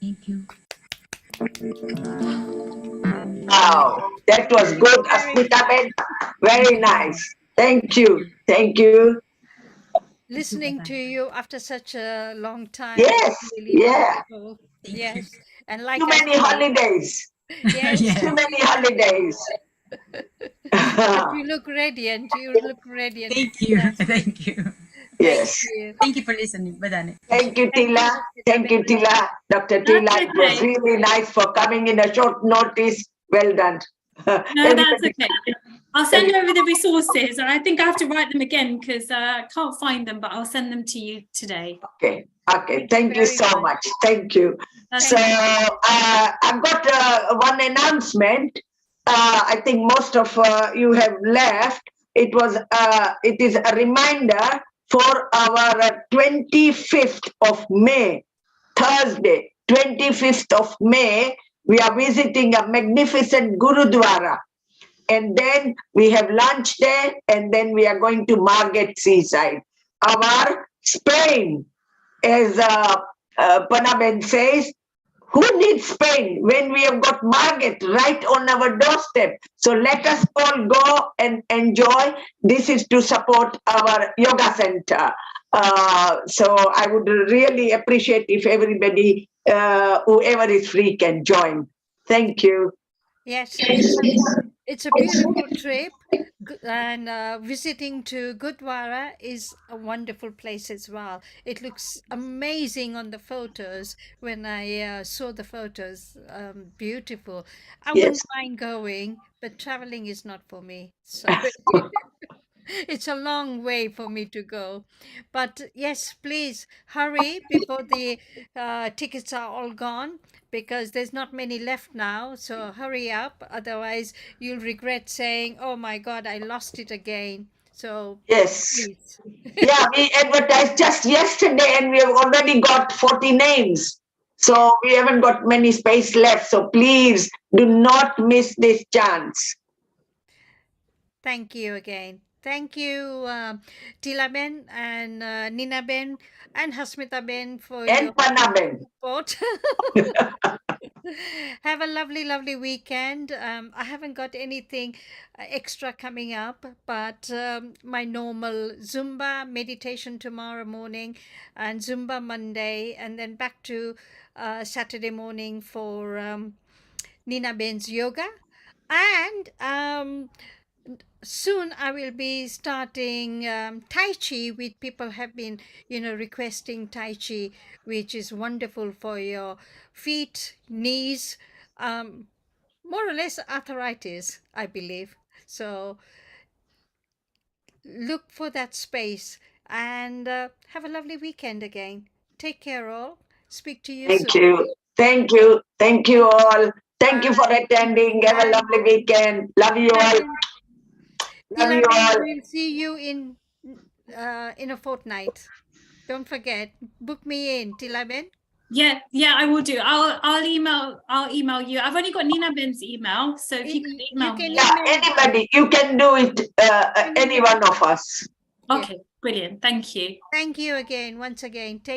Thank you. Wow, that was good, Asmita Ben. Very nice. Thank you. Thank you. Listening to you after such a long time is Yes, really yeah. wonderful. Thank you. Yes. And Too like I many say, holidays. yes, Too Yeah. many holidays. but you look radiant. You look radiant. Thank you. That's good. Thank you. Thank Yes. you. Thank you for listening, Badane. Thank you, Thank you, Tila. Hospita Thank you, Ben. Tila. Dr. That's Tila, it was okay. really nice for coming in a short notice. Well done. No, that's Everybody, okay. I'll send over the resources, and I think I have to write them again because I can't find them, but I'll send them to you today. okay. Okay. Thank you Thank you very so much. much. Thank you. That's So Thank you. I've got one announcement. I think most of you have left. It is a reminder for our 25th of May, Thursday, 25th of May. We are visiting a magnificent Gurudwara. And then we have lunch there, and then we are going to Margate Seaside. Our Spain, as Panaben says, who needs Spain when we have got Margate right on our doorstep? So let us all go and enjoy. This is to support our yoga center. So I would really appreciate if everybody, whoever is free, can join. Thank you. Yes, it's a beautiful trip, and visiting to Gurdwara is a wonderful place as well. It looks amazing on the photos. When I saw the photos, beautiful. I Yes. wouldn't mind going, but traveling is not for me. Sorry. It's a long way for me to go. But yes, please hurry before the tickets are all gone, because there's not many left now. So hurry up. Otherwise, you'll regret saying, oh my God, I lost it again. So Yes. please. Yeah, we advertised just yesterday and we have already got 40 names. So we haven't got many space left. So please do not miss this chance. Thank you again. Thank you, Tila Ben and Nina Ben and Hasmita Ben for And your Panaben. support. Have a lovely, lovely weekend. I haven't got anything extra coming up, but my normal Zumba meditation tomorrow morning and Zumba Monday, and then back to Saturday morning for Nina Ben's yoga. And soon I will be starting Tai Chi, with people have been, requesting Tai Chi, which is wonderful for your feet, knees, um, more or less arthritis, I believe. So look for that space, and have a lovely weekend again. Take care, all. Speak to you Thank soon. you. Thank you. Thank you all. Thank you for Bye. attending. Have a Bye. lovely weekend. Love you all. Tilaben, Love you Tilaben, all. we'll see you in a fortnight. Don't forget, book me in, Tilaben. Yeah, I will do. I'll email you. I've only got Nina Ben's email, so if you could You email can me. Yeah, email her. anybody. You can do it, any one of us. Okay, brilliant. Thank you. Thank you again, once again. Take